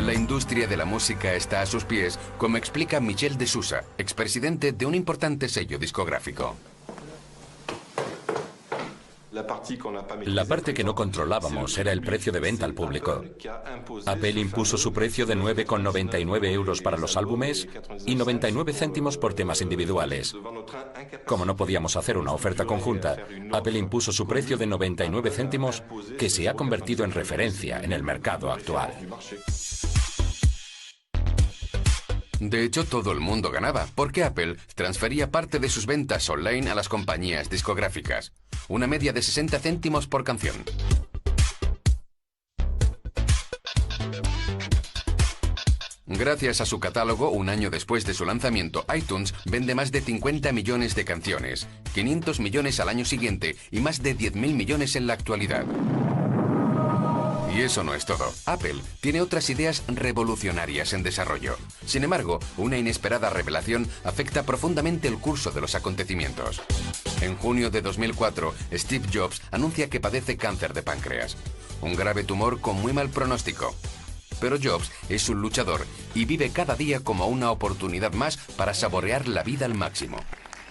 La industria de la música está a sus pies, como explica Michel de Sousa, expresidente de un importante sello discográfico. La parte que no controlábamos era el precio de venta al público. Apple impuso su precio de 9,99 € para los álbumes y 99 céntimos por temas individuales. Como no podíamos hacer una oferta conjunta, Apple impuso su precio de 99 céntimos, que se ha convertido en referencia en el mercado actual. De hecho, todo el mundo ganaba, porque Apple transfería parte de sus ventas online a las compañías discográficas. una media de 60 céntimos por canción. Gracias a su catálogo, un año después de su lanzamiento, iTunes vende más de 50 millones de canciones, 500 millones al año siguiente y más de 10.000 millones en la actualidad. Y eso no es todo. Apple tiene otras ideas revolucionarias en desarrollo. Sin embargo, una inesperada revelación afecta profundamente el curso de los acontecimientos. En junio de 2004, Steve Jobs anuncia que padece cáncer de páncreas. Un grave tumor con muy mal pronóstico. Pero Jobs es un luchador y vive cada día como una oportunidad más para saborear la vida al máximo.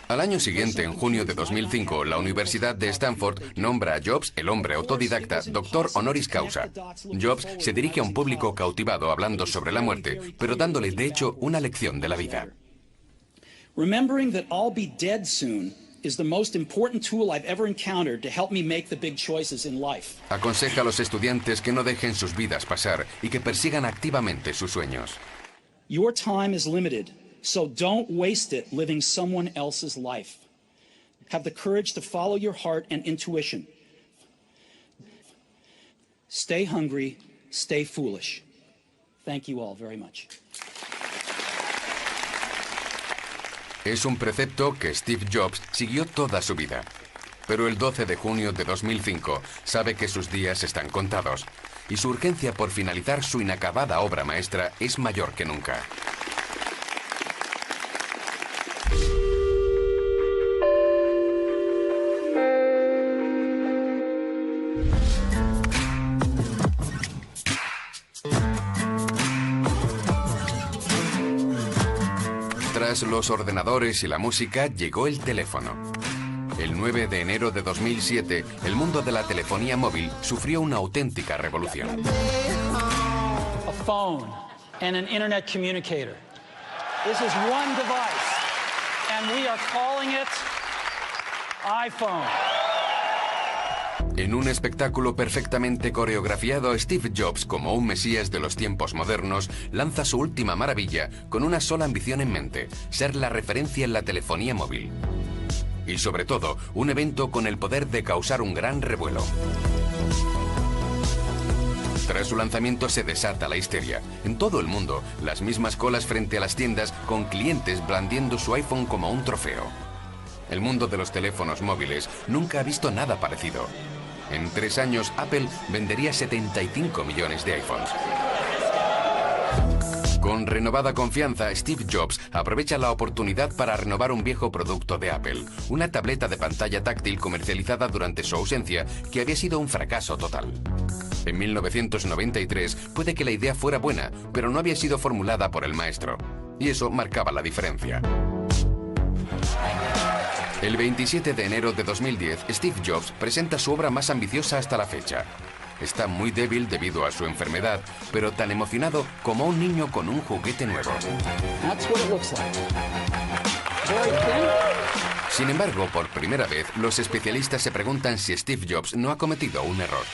Al año siguiente, en junio de 2005, la Universidad de Stanford nombra a Jobs, el hombre autodidacta, doctor honoris causa. Jobs se dirige a un público cautivado hablando sobre la muerte, pero dándole de hecho una lección de la vida. Remembering that I'll be dead soon is the most important tool I've ever encountered to help me make the big choices in life. Aconseja a los estudiantes que no dejen sus vidas pasar y que persigan activamente sus sueños. Your time is limited. So don't waste it living someone else's life. Have the courage to follow your heart and intuition. Stay hungry, stay foolish. Thank you all very much. Es un precepto que Steve Jobs siguió toda su vida. Pero el 12 de junio de 2005 sabe que sus días están contados y su urgencia por finalizar su inacabada obra maestra es mayor que nunca. Tras los ordenadores y la música, llegó el teléfono. El 9 de enero de 2007, el mundo de la telefonía móvil sufrió una auténtica revolución. A phone and an internet communicator. This is one device, and we are calling it iPhone. En un espectáculo perfectamente coreografiado, Steve Jobs, como un mesías de los tiempos modernos, lanza su última maravilla con una sola ambición en mente: ser la referencia en la telefonía móvil. Y sobre todo, un evento con el poder de causar un gran revuelo. Tras su lanzamiento se desata la histeria. En todo el mundo, las mismas colas frente a las tiendas con clientes blandiendo su iPhone como un trofeo. El mundo de los teléfonos móviles nunca ha visto nada parecido. En 3 años, Apple vendería 75 millones de iPhones. Con renovada confianza, Steve Jobs aprovecha la oportunidad para renovar un viejo producto de Apple, una tableta de pantalla táctil comercializada durante su ausencia, que había sido un fracaso total. En 1993 puede que la idea fuera buena, pero no había sido formulada por el maestro, y eso marcaba la diferencia. El 27 de enero de 2010, Steve Jobs presenta su obra más ambiciosa hasta la fecha. Está muy débil debido a su enfermedad, pero tan emocionado como un niño con un juguete nuevo. Sin embargo, por primera vez, los especialistas se preguntan si Steve Jobs no ha cometido un error.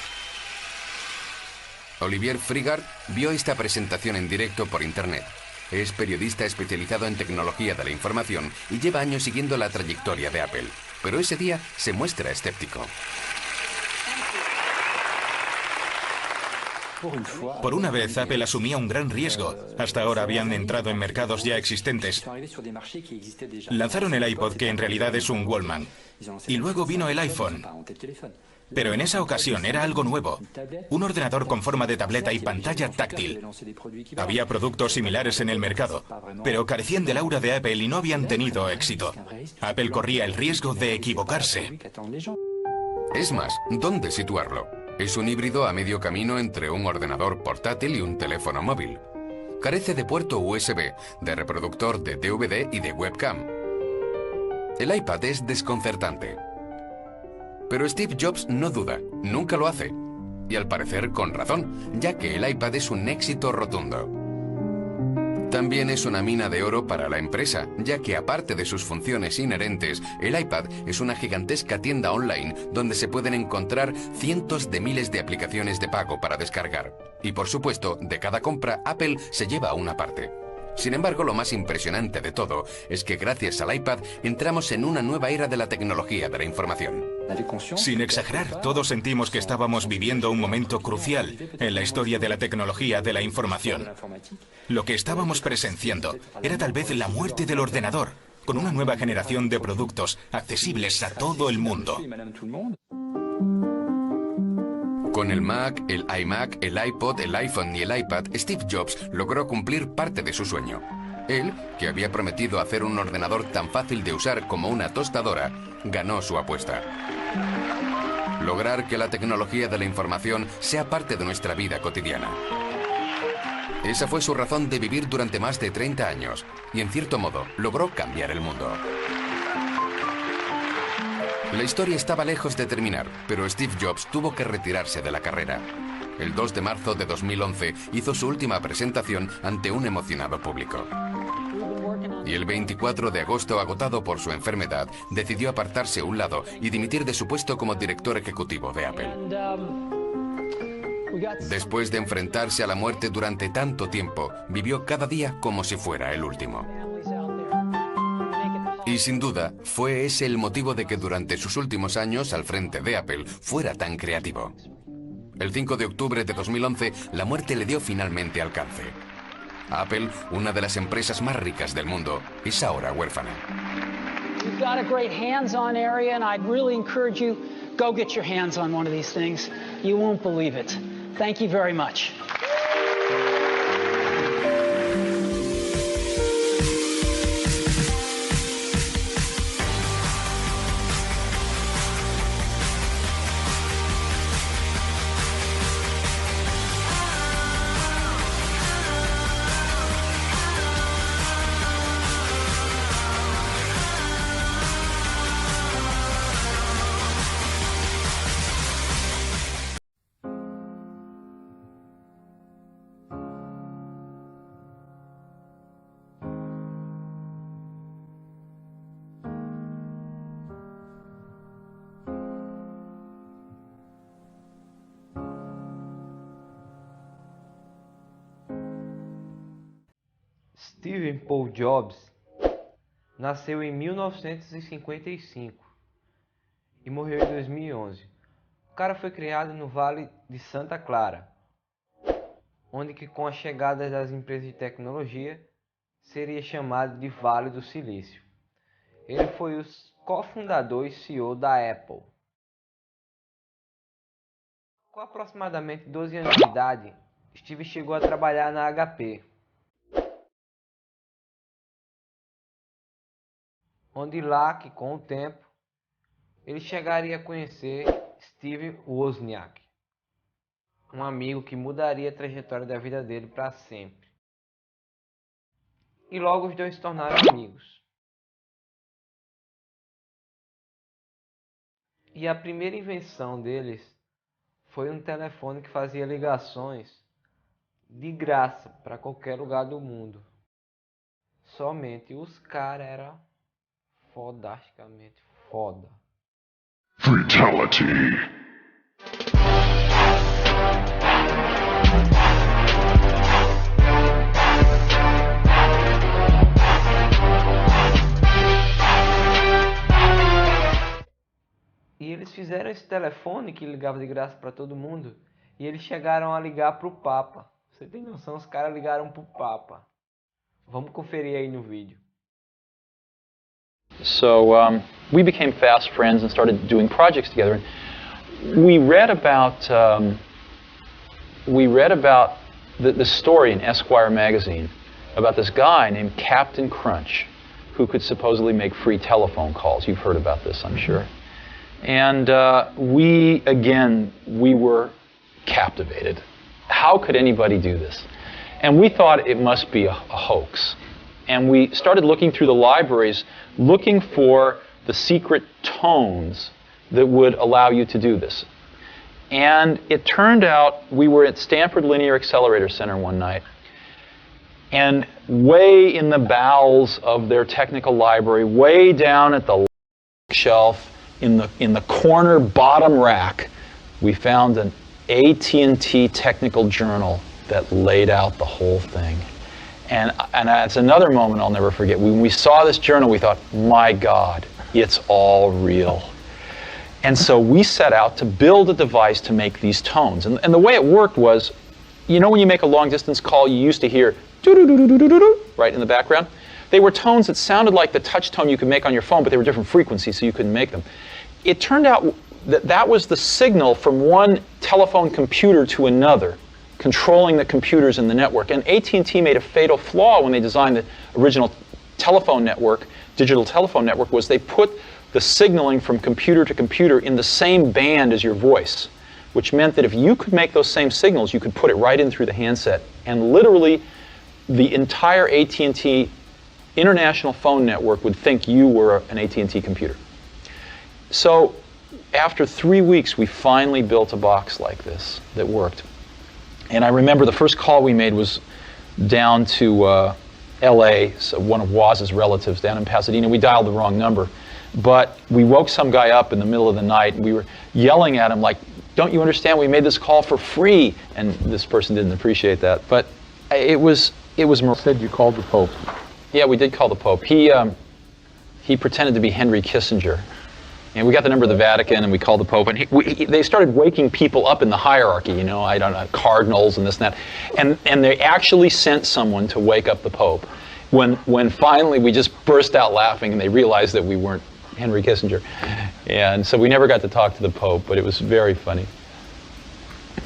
Olivier Frigard vio esta presentación en directo por internet. Es periodista especializado en tecnología de la información y lleva años siguiendo la trayectoria de Apple. Pero ese día se muestra escéptico. Por una vez, Apple asumía un gran riesgo. Hasta ahora habían entrado en mercados ya existentes. Lanzaron el iPod, que en realidad es un Walkman. Y luego vino el iPhone. Pero en esa ocasión era algo nuevo. Un ordenador con forma de tableta y pantalla táctil. Había productos similares en el mercado, pero carecían del aura de Apple y no habían tenido éxito. Apple corría el riesgo de equivocarse. Es más, ¿dónde situarlo? Es un híbrido a medio camino entre un ordenador portátil y un teléfono móvil. Carece de puerto USB, de reproductor de DVD y de webcam. El iPad es desconcertante. Pero Steve Jobs no duda, nunca lo hace. Y al parecer con razón, ya que el iPad es un éxito rotundo. También es una mina de oro para la empresa, ya que aparte de sus funciones inherentes, el iPad es una gigantesca tienda online donde se pueden encontrar cientos de miles de aplicaciones de pago para descargar. Y por supuesto, de cada compra, Apple se lleva una parte. Sin embargo, lo más impresionante de todo es que gracias al iPad entramos en una nueva era de la tecnología de la información. Sin exagerar, todos sentimos que estábamos viviendo un momento crucial en la historia de la tecnología de la información. Lo que estábamos presenciando era tal vez la muerte del ordenador, con una nueva generación de productos accesibles a todo el mundo. Con el Mac, el iMac, el iPod, el iPhone y el iPad, Steve Jobs logró cumplir parte de su sueño. Él, que había prometido hacer un ordenador tan fácil de usar como una tostadora, ganó su apuesta. Lograr que la tecnología de la información sea parte de nuestra vida cotidiana. Esa fue su razón de vivir durante más de 30 años y, en cierto modo, logró cambiar el mundo. La historia estaba lejos de terminar, pero Steve Jobs tuvo que retirarse de la carrera. El 2 de marzo de 2011 hizo su última presentación ante un emocionado público. Y el 24 de agosto, agotado por su enfermedad, decidió apartarse a un lado y dimitir de su puesto como director ejecutivo de Apple. Después de enfrentarse a la muerte durante tanto tiempo, vivió cada día como si fuera el último. Y sin duda, fue ese el motivo de que durante sus últimos años al frente de Apple fuera tan creativo. El 5 de octubre de 2011, la muerte le dio finalmente alcance. Apple, una de las empresas más ricas del mundo, es ahora huérfana. We've got a great hands-on area, and I'd really encourage you, go get your hands on one of these things. You won't believe it. Thank you very much. Steve Paul Jobs nasceu em 1955 e morreu em 2011. O cara foi criado no Vale de Santa Clara, onde que com a chegada das empresas de tecnologia seria chamado de Vale do Silício. Ele foi o cofundador e CEO da Apple. Com aproximadamente 12 anos de idade, Steve chegou a trabalhar na HP, onde lá que com o tempo ele chegaria a conhecer Steve Wozniak, um amigo que mudaria a trajetória da vida dele para sempre. E logo os dois se tornaram amigos. E a primeira invenção deles foi um telefone que fazia ligações de graça para qualquer lugar do mundo. Somente os caras eram fodasticamente foda. Fatality. E eles fizeram esse telefone que ligava de graça para todo mundo. E eles chegaram a ligar para o Papa. Você tem noção? Os caras ligaram para o Papa. Vamos conferir aí no vídeo. So we became fast friends and started doing projects together. We read about the story in Esquire magazine about this guy named Captain Crunch, who could supposedly make free telephone calls. You've heard about this, I'm sure. And we were captivated. How could anybody do this? And we thought it must be a hoax. And we started looking through the libraries, looking for the secret tones that would allow you to do this. And it turned out we were at Stanford Linear Accelerator Center one night, and way in the bowels of their technical library, way down at the shelf, in the corner bottom rack, we found an AT&T technical journal that laid out the whole thing. And it's another moment I'll never forget. When we saw this journal, we thought, my God, it's all real. And so we set out to build a device to make these tones. And the way it worked was, you know when you make a long distance call, you used to hear doo-doo-doo-doo-doo-doo, right in the background? They were tones that sounded like the touch tone you could make on your phone, but they were different frequencies, so you couldn't make them. It turned out that that was the signal from one telephone computer to another, controlling the computers in the network. And AT&T made a fatal flaw when they designed the original telephone network, digital telephone network, was they put the signaling from computer to computer in the same band as your voice, which meant that if you could make those same signals, you could put it right in through the handset. And literally, the entire AT&T international phone network would think you were an AT&T computer. So after 3 weeks, we finally built a box like this that worked. And I remember the first call we made was down to LA, so one of Woz's relatives down in Pasadena. We dialed the wrong number. But we woke some guy up in the middle of the night, and we were yelling at him like, "Don't you understand? We made this call for free." And this person didn't appreciate that. But it was. Said you called the Pope. Yeah, we did call the Pope. He pretended to be Henry Kissinger. And we got the number of the Vatican, and we called the Pope. And they started waking people up in the hierarchy, you know, I don't know, cardinals and this and that. And they actually sent someone to wake up the Pope. When finally we just burst out laughing, and they realized that we weren't Henry Kissinger. And so we never got to talk to the Pope, but it was very funny.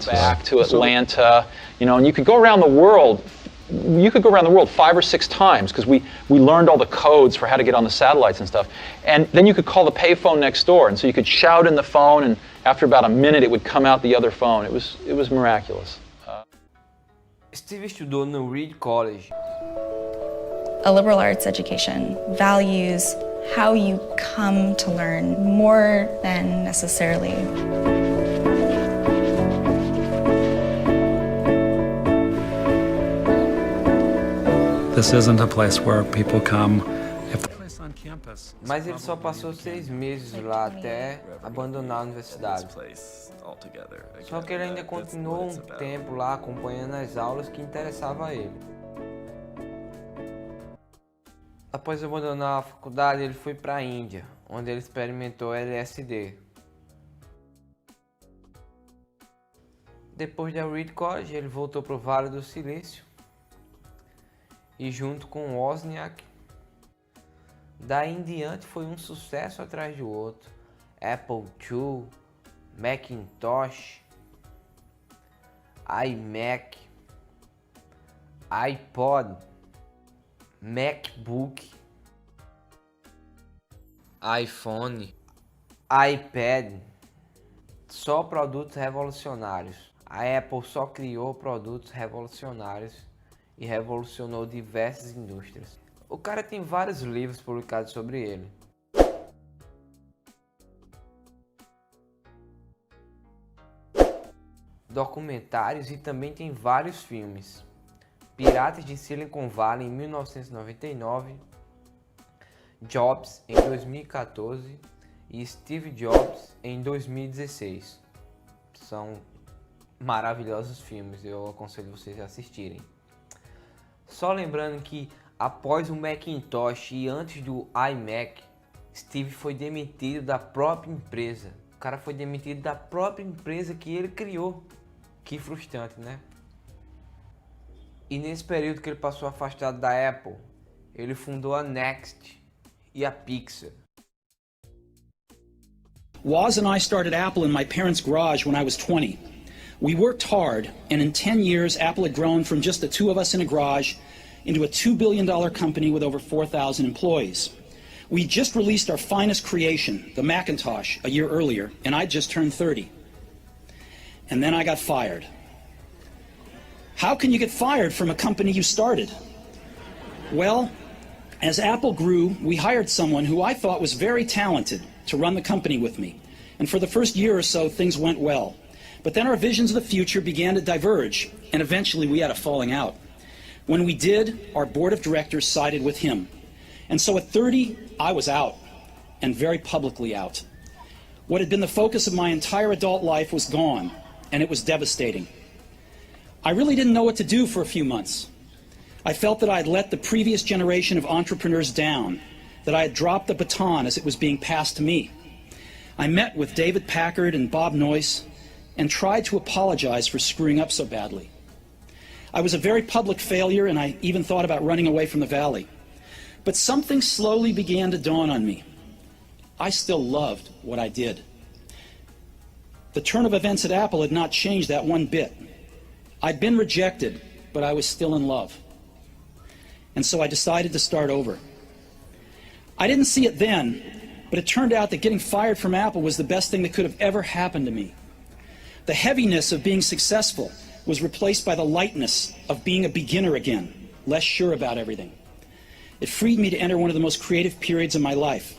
Back to Atlanta, you know, and you could go around the world. You could go around the world 5 or 6 times, because we learned all the codes for how to get on the satellites and stuff. And then you could call the payphone next door, and so you could shout in the phone, and after about a minute it would come out the other phone. It was miraculous. Steve estudou no Reed College. A liberal arts education values how you come to learn more than necessarily This isn't a place where people come if they're on campus. Mas ele só passou 6 meses lá até abandonar a universidade. Só que ele ainda continuou um tempo lá acompanhando as aulas que interessavam a ele. Após abandonar a faculdade, ele foi para a Índia, onde ele experimentou LSD. Depois da Reed College, ele voltou para o Vale do Silício e junto com Wozniak, daí em diante foi um sucesso atrás do outro. Apple II, Macintosh, iMac, iPod, MacBook, iPhone, iPad, só produtos revolucionários. A Apple só criou produtos revolucionários e revolucionou diversas indústrias. O cara tem vários livros publicados sobre ele. Documentários e também tem vários filmes. Piratas de Silicon Valley em 1999, Jobs em 2014 e Steve Jobs em 2016. São maravilhosos filmes, eu aconselho vocês a assistirem. Só lembrando que após o Macintosh e antes do iMac, Steve foi demitido da própria empresa. O cara foi demitido da própria empresa que ele criou. Que frustrante, né? E nesse período que ele passou afastado da Apple, ele fundou a Next e a Pixar. Woz and I started Apple in my parents' garage when I was 20. We worked hard, and in 10 years, Apple had grown from just the two of us in a garage into a $2 billion company with over 4,000 employees. We just released our finest creation, the Macintosh, a year earlier, and I'd just turned 30. And then I got fired. How can you get fired from a company you started? Well, as Apple grew, we hired someone who I thought was very talented to run the company with me. And for the first year or so, things went well. But then our visions of the future began to diverge, and eventually we had a falling out. When we did, our board of directors sided with him. And so at 30, I was out, and very publicly out. What had been the focus of my entire adult life was gone, and it was devastating. I really didn't know what to do for a few months. I felt that I had let the previous generation of entrepreneurs down, that I had dropped the baton as it was being passed to me. I met with David Packard and Bob Noyce and tried to apologize for screwing up so badly. I was a very public failure, and I even thought about running away from the Valley. But something slowly began to dawn on me. I still loved what I did. The turn of events at Apple had not changed that one bit. I'd been rejected, but I was still in love. And so I decided to start over. I didn't see it then, but it turned out that getting fired from Apple was the best thing that could have ever happened to me. The heaviness of being successful was replaced by the lightness of being a beginner again, less sure about everything. It freed me to enter one of the most creative periods of my life.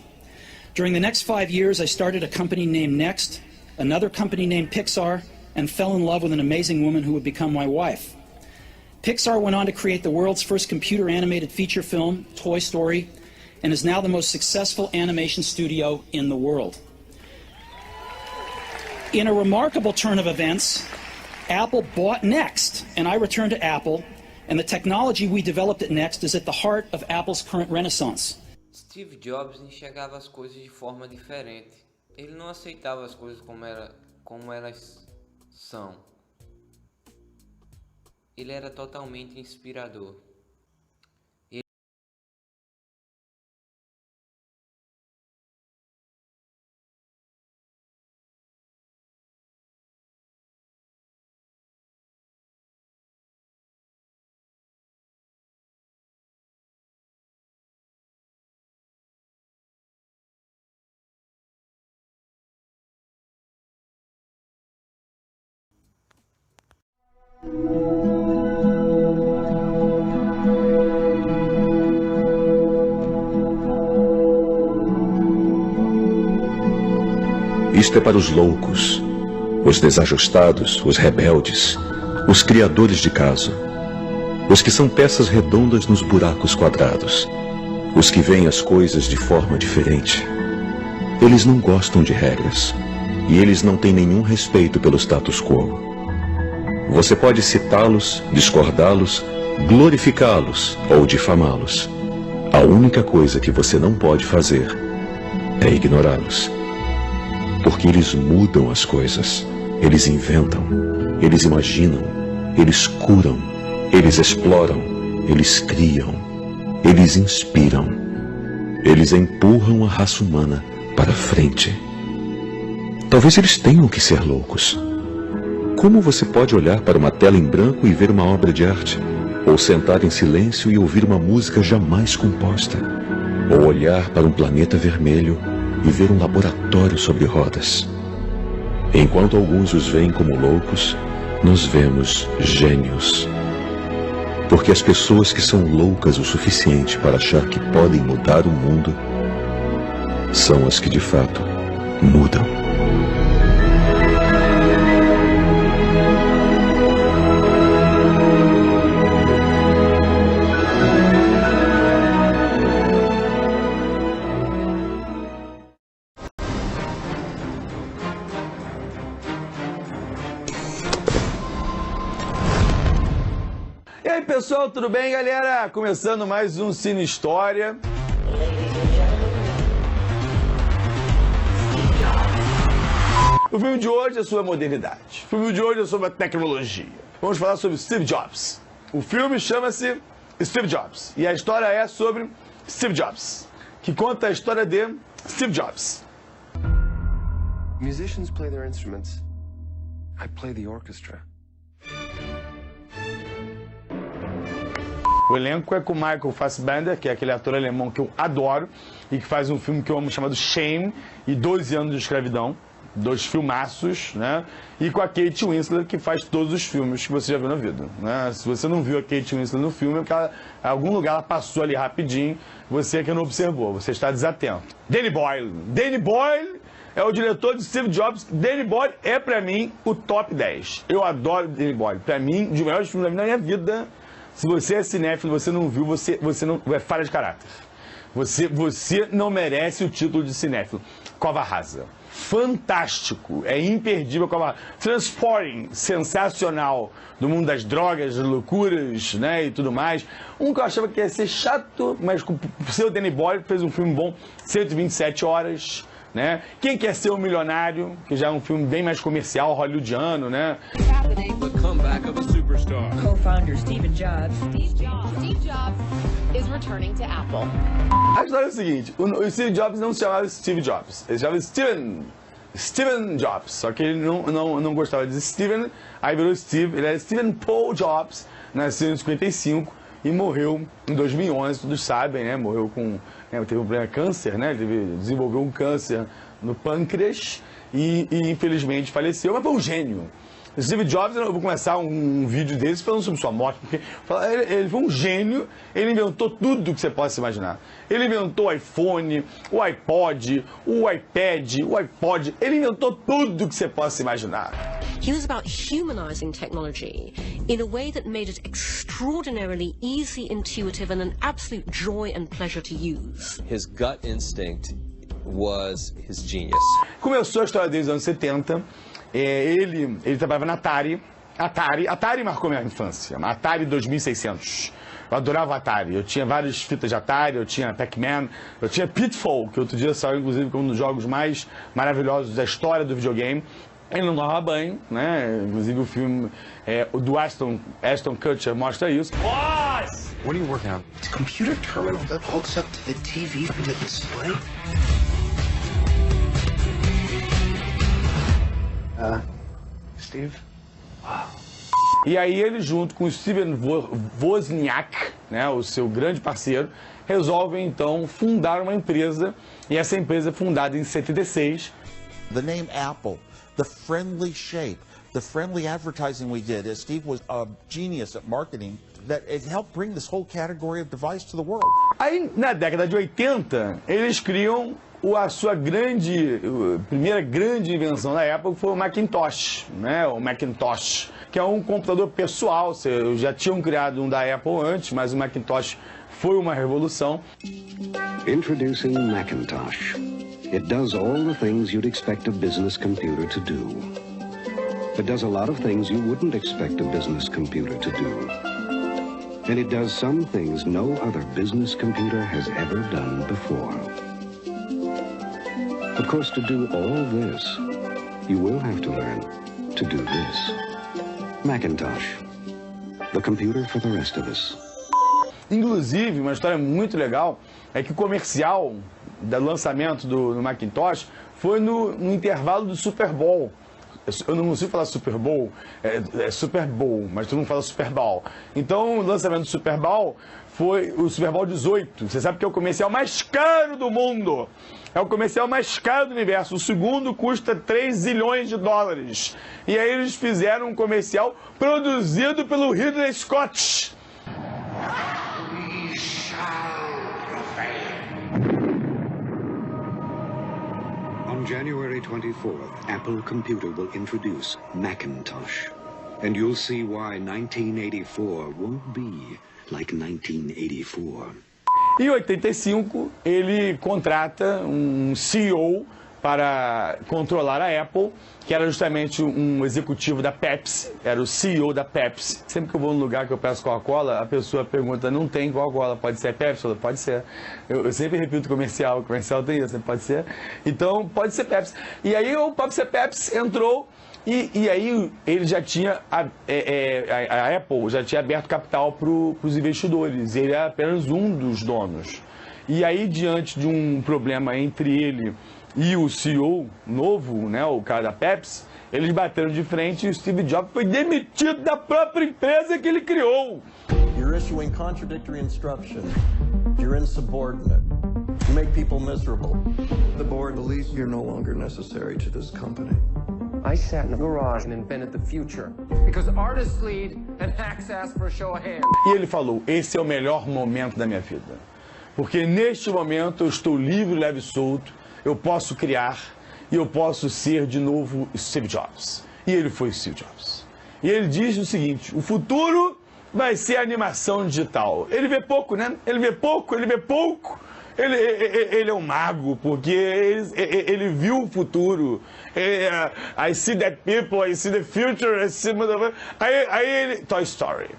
During the next 5 years, I started a company named Next, another company named Pixar, and fell in love with an amazing woman who would become my wife. Pixar went on to create the world's first computer-animated feature film, Toy Story, and is now the most successful animation studio in the world. In a remarkable turn of events, Apple bought Next, and I returned to Apple, and the technology we developed at Next is at the heart of Apple's current renaissance. Steve Jobs enxergava as coisas de forma diferente. Ele não aceitava as coisas como elas são. Ele era totalmente inspirador. Isto é para os loucos, os desajustados, os rebeldes, os criadores de caso, os que são peças redondas nos buracos quadrados, os que veem as coisas de forma diferente. Eles não gostam de regras, e eles não têm nenhum respeito pelo status quo. Você pode citá-los, discordá-los, glorificá-los ou difamá-los. A única coisa que você não pode fazer é ignorá-los. Porque eles mudam as coisas, eles inventam, eles imaginam, eles curam, eles exploram, eles criam, eles inspiram, eles empurram a raça humana para frente. Talvez eles tenham que ser loucos. Como você pode olhar para uma tela em branco e ver uma obra de arte? Ou sentar em silêncio e ouvir uma música jamais composta? Ou olhar para um planeta vermelho e ver um laboratório sobre rodas? Enquanto alguns os veem como loucos, nós vemos gênios. Porque as pessoas que são loucas o suficiente para achar que podem mudar o mundo são as que de fato mudam. E aí pessoal, tudo bem galera? Começando mais um Cine História. O filme de hoje é sobre a modernidade. O filme de hoje é sobre a tecnologia. Vamos falar sobre Steve Jobs. O filme chama-se Steve Jobs. E a história é sobre Steve Jobs, que conta a história de Steve Jobs. Musicians play their instruments. I play the orchestra. O elenco é com Michael Fassbender, que é aquele ator alemão que eu adoro e que faz um filme que eu amo chamado Shame e 12 anos de escravidão. 2 filmaços, né? E com a Kate Winslet, que faz todos os filmes que você já viu na vida, né? Se você não viu a Kate Winslet no filme, é porque ela, em algum lugar ela passou ali rapidinho, você que não observou, você está desatento. Danny Boyle. Danny Boyle é o diretor de Steve Jobs. Danny Boyle é, pra mim, o top 10. Eu adoro Danny Boyle. Pra mim, um dos melhores filmes da minha vida. Se você é cinéfilo, você não viu, você não é falha de caráter. Você não merece o título de cinéfilo. Cova Rasa. Fantástico, é imperdível, como Transporting, sensacional, do mundo das drogas, das loucuras, né, e tudo mais. Um que eu achava que ia ser chato, mas com o seu Danny Boyle fez um filme bom, 127 horas, né? Quem Quer Ser um Milionário, que já é um filme bem mais comercial, hollywoodiano, né? The comeback of a superstar. Co-founder Steve Jobs. Steve Jobs is returning to Apple. A história é o seguinte, o Steve Jobs não se chamava Steve Jobs, ele se chamava Steven Jobs, só que ele não gostava de Steven, aí virou Steve, ele era Stephen Paul Jobs, nasceu em 55 e morreu em 2011, todos sabem, né, morreu com, teve um problema de câncer, né, ele desenvolveu um câncer no pâncreas e infelizmente faleceu, mas foi um gênio. Steve Jobs, eu vou começar um vídeo desse falando sobre sua morte, porque ele foi um gênio, ele inventou tudo que você possa imaginar. Ele inventou o iPhone, o iPod, o iPad, o iPod, ele inventou tudo que você possa imaginar. He was about humanizing technology in a way that made it extraordinarily easy, intuitive, and an absolute joy and pleasure to use. His gut instinct was his genius. Começou a história desde os anos 70. Ele trabalhava na Atari. Atari marcou minha infância. Atari 2600. Eu adorava Atari. Eu tinha várias fitas de Atari, eu tinha Pac-Man, eu tinha Pitfall, que outro dia saiu inclusive como um dos jogos mais maravilhosos da história do videogame. Ele não tomava banho, né? Inclusive o filme do Ashton Kutcher mostra isso. Boss! What are you working on? The computer terminal that hooks up to the TV for the display. Steve? Wow. E aí ele, junto com o Steven Wozniak, né, o seu grande parceiro, resolvem então fundar uma empresa, e essa empresa é fundada em 76. The name Apple, the friendly shape, the friendly advertising we did, as Steve was a genius at marketing, that it helped bring this whole category of device to the world. Aí, na década de 80, eles criam a sua primeira grande invenção da Apple, foi o Macintosh, né? O Macintosh, que é um computador pessoal. Já tinham criado um da Apple antes, mas o Macintosh foi uma revolução. Introducing Macintosh. It does all the things you'd expect a business computer to do. It does a lot of things you wouldn't expect a business computer to do. And it does some things no other business computer has ever done before. Of course, to do all this, you will have to learn to do this. Macintosh, the computer for the rest of us. Inclusive, uma história muito legal é que o comercial do lançamento do Macintosh foi no intervalo do Super Bowl. Eu não consigo falar Super Bowl, é Super Bowl, mas todo mundo fala Super Bowl. Então, o lançamento do Super Bowl foi o Super Bowl 18. Você sabe que é o comercial mais caro do mundo. É o comercial mais caro do universo. O segundo custa 3 zilhões de dólares. E aí eles fizeram um comercial produzido pelo Ridley Scott. We shall prevail. On January 24th, Apple Computer will introduce Macintosh. And you'll see why 1984 won't be like 1984. Em 85, ele contrata um CEO para controlar a Apple, que era justamente um executivo da Pepsi, era o CEO da Pepsi. Sempre que eu vou num lugar que eu peço Coca-Cola, a pessoa pergunta, não tem Coca-Cola, pode ser Pepsi? Pode ser. Eu sempre repito o comercial tem isso, pode ser. Então, pode ser Pepsi. E aí o Pepsi entrou. E aí ele já tinha, a Apple já tinha aberto capital para os investidores, ele era apenas um dos donos. E aí, diante de um problema entre ele e o CEO novo, né, o cara da Pepsi, eles bateram de frente e o Steve Jobs foi demitido da própria empresa que ele criou. You're issuing contradictory instructions. You're insubordinate. You make people miserable. The board believes you're no longer necessary to this company. I sat in a garage and invented the future. Because artists lead and hacks ask for a show of hands. E ele falou, esse é o melhor momento da minha vida. Porque neste momento eu estou livre, leve e solto, eu posso criar e eu posso ser de novo Steve Jobs. E ele foi Steve Jobs. E ele diz o seguinte, o futuro vai ser animação digital. Ele vê pouco, né? Ele vê pouco. Ele é um mago, porque ele viu o futuro. I see that people, I see the future, I see... Aí ele... Toy Story.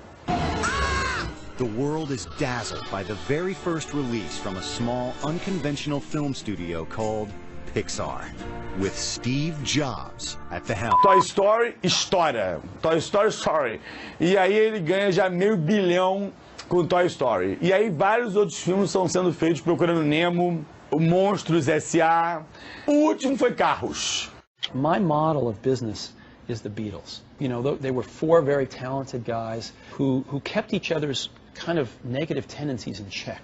The world is dazzled by the very first release from a small, unconventional film studio called Pixar, with Steve Jobs at the helm. Toy Story estoura. Toy Story Story. E aí ele ganha já $500 milhão com Toy Story. E aí vários outros filmes estão sendo feitos, Procurando Nemo, Monstros S.A. O último foi Carros. My model of business is the Beatles. You know, they were four very talented guys who kept each other's kind of negative tendencies in check.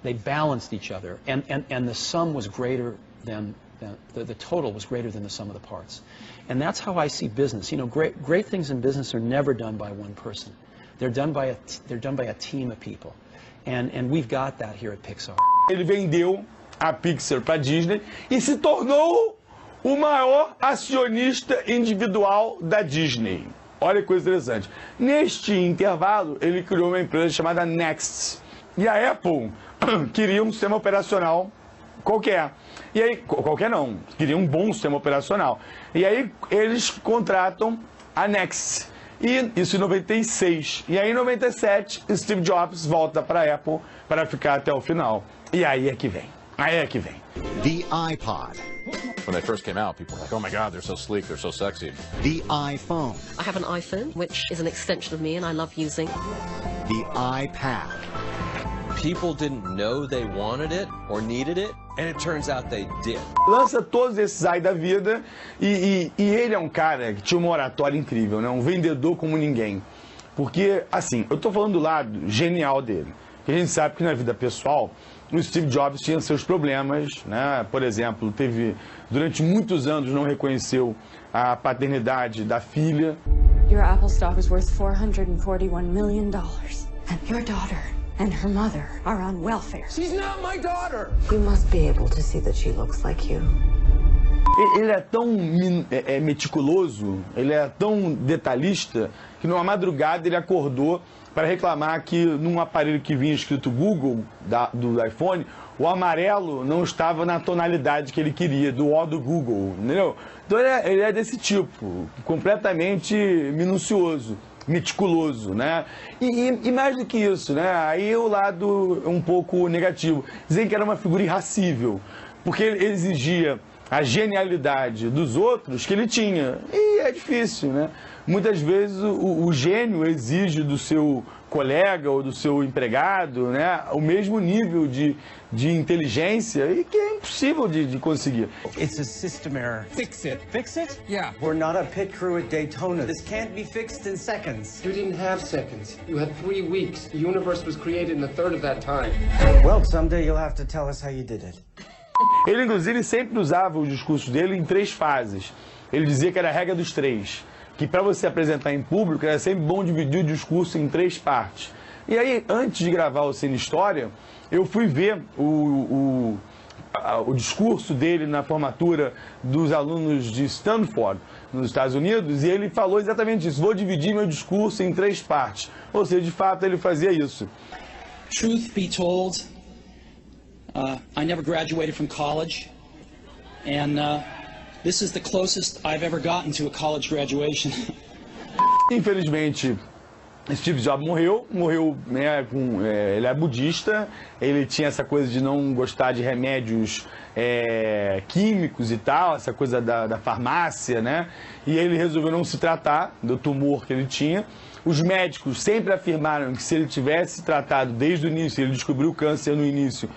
They balanced each other, and the sum was greater than the total was greater than the sum of the parts. And that's how I see business. You know, great things in business are never done by one person. They're done by a team of people, and we've got that here at Pixar. Ele vendeu a Pixar para Disney e se tornou o maior acionista individual da Disney. Olha que coisa interessante. Neste intervalo, ele criou uma empresa chamada Next. E a Apple queria um sistema operacional qualquer. E aí, qualquer não, queria um bom sistema operacional. E aí eles contratam a Next. E isso em 96. E aí em 97, Steve Jobs volta para a Apple para ficar até o final. E aí é que vem. Aí é que vem. The iPod. When they first came out, people were like, oh my God, they're so sleek, they're so sexy. The iPhone. I have an iPhone, which is an extension of me and I love using. The iPad. People didn't know they wanted it or needed it, and it turns out they did. Lança todos esses aí da vida e ele é um cara que tinha uma oratória incrível, né? Um vendedor como ninguém. Porque, assim, eu tô falando do lado genial dele. A gente sabe que na vida pessoal, o Steve Jobs tinha seus problemas, né? Por exemplo, durante muitos anos não reconheceu a paternidade da filha. Your Apple stock is worth $441 million, and your daughter and her mother are on welfare. She's not my daughter! You must be able to see that she looks like you. Ele é tão meticuloso, ele é tão detalhista, que numa madrugada ele acordou para reclamar que num aparelho que vinha escrito Google, do iPhone, o amarelo não estava na tonalidade que ele queria, do O do Google, entendeu? Então ele é desse tipo, completamente minucioso, meticuloso, né? E mais do que isso, né? Aí o lado um pouco negativo. Dizem que era uma figura irracível, porque ele exigia a genialidade dos outros que ele tinha. E é difícil, né? Muitas vezes o gênio exige do seu colega ou do seu empregado, né, o mesmo nível de inteligência e que é impossível de conseguir. It's a system error. Fix it. Fix it? Yeah. We're not a pit crew at Daytona. This can't be fixed in seconds. You didn't have seconds. You had 3 weeks. The universe was created in a third of that time. Well, someday you'll have to tell us how you did it. Ele, inclusive, sempre usava o discurso dele em 3 fases. Ele dizia que era a regra dos 3. Que para você apresentar em público era sempre bom dividir o discurso em 3 partes. E aí, antes de gravar o Cine História, eu fui ver o discurso dele na formatura dos alunos de Stanford, nos Estados Unidos, e ele falou exatamente isso: vou dividir meu discurso em 3 partes. Ou seja, de fato, ele fazia isso. Truth be told, I never graduated from college, and this is the closest I've ever gotten to a college graduation. Infelizmente, Steve Jobs morreu, né, ele é budista, ele tinha essa coisa de não gostar de remédios químicos e tal, essa coisa da farmácia, né, e ele resolveu não se tratar do tumor que ele tinha. Os médicos sempre afirmaram que se ele tivesse tratado desde o início, ele descobriu o câncer no início,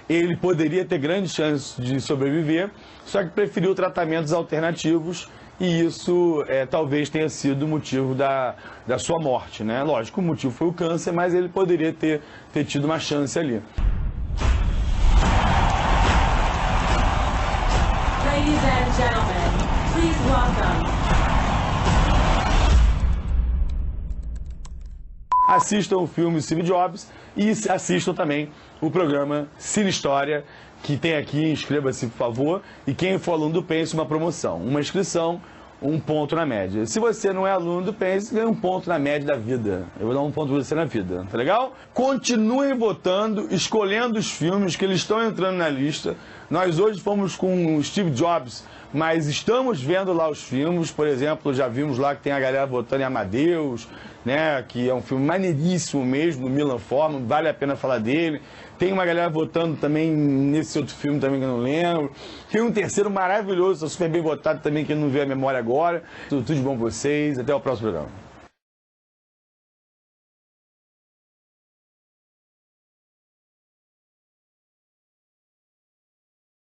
ele poderia ter grandes chances de sobreviver, só que preferiu tratamentos alternativos e isso talvez tenha sido o motivo da sua morte, né? Lógico, o motivo foi o câncer, mas ele poderia ter tido uma chance ali. Ladies and gentlemen, please welcome. Assistam o filme Steve Jobs e assistam também o programa Cine História, que tem aqui, inscreva-se por favor, e quem for aluno do Pense, uma promoção, uma inscrição, 1 ponto na média. Se você não é aluno do Pense, ganha 1 ponto na média da vida. Eu vou dar 1 ponto pra você na vida, tá legal? Continuem votando, escolhendo os filmes que eles estão entrando na lista. Nós hoje fomos com o Steve Jobs, mas estamos vendo lá os filmes, por exemplo, já vimos lá que tem a galera votando em Amadeus, né, que é um filme maneiríssimo mesmo, do Milan Forman, vale a pena falar dele. Tem uma galera votando também nesse outro filme também que eu não lembro. Tem um terceiro maravilhoso, super bem votado também, que eu não vejo a memória agora. Tudo de bom pra vocês, até o próximo programa.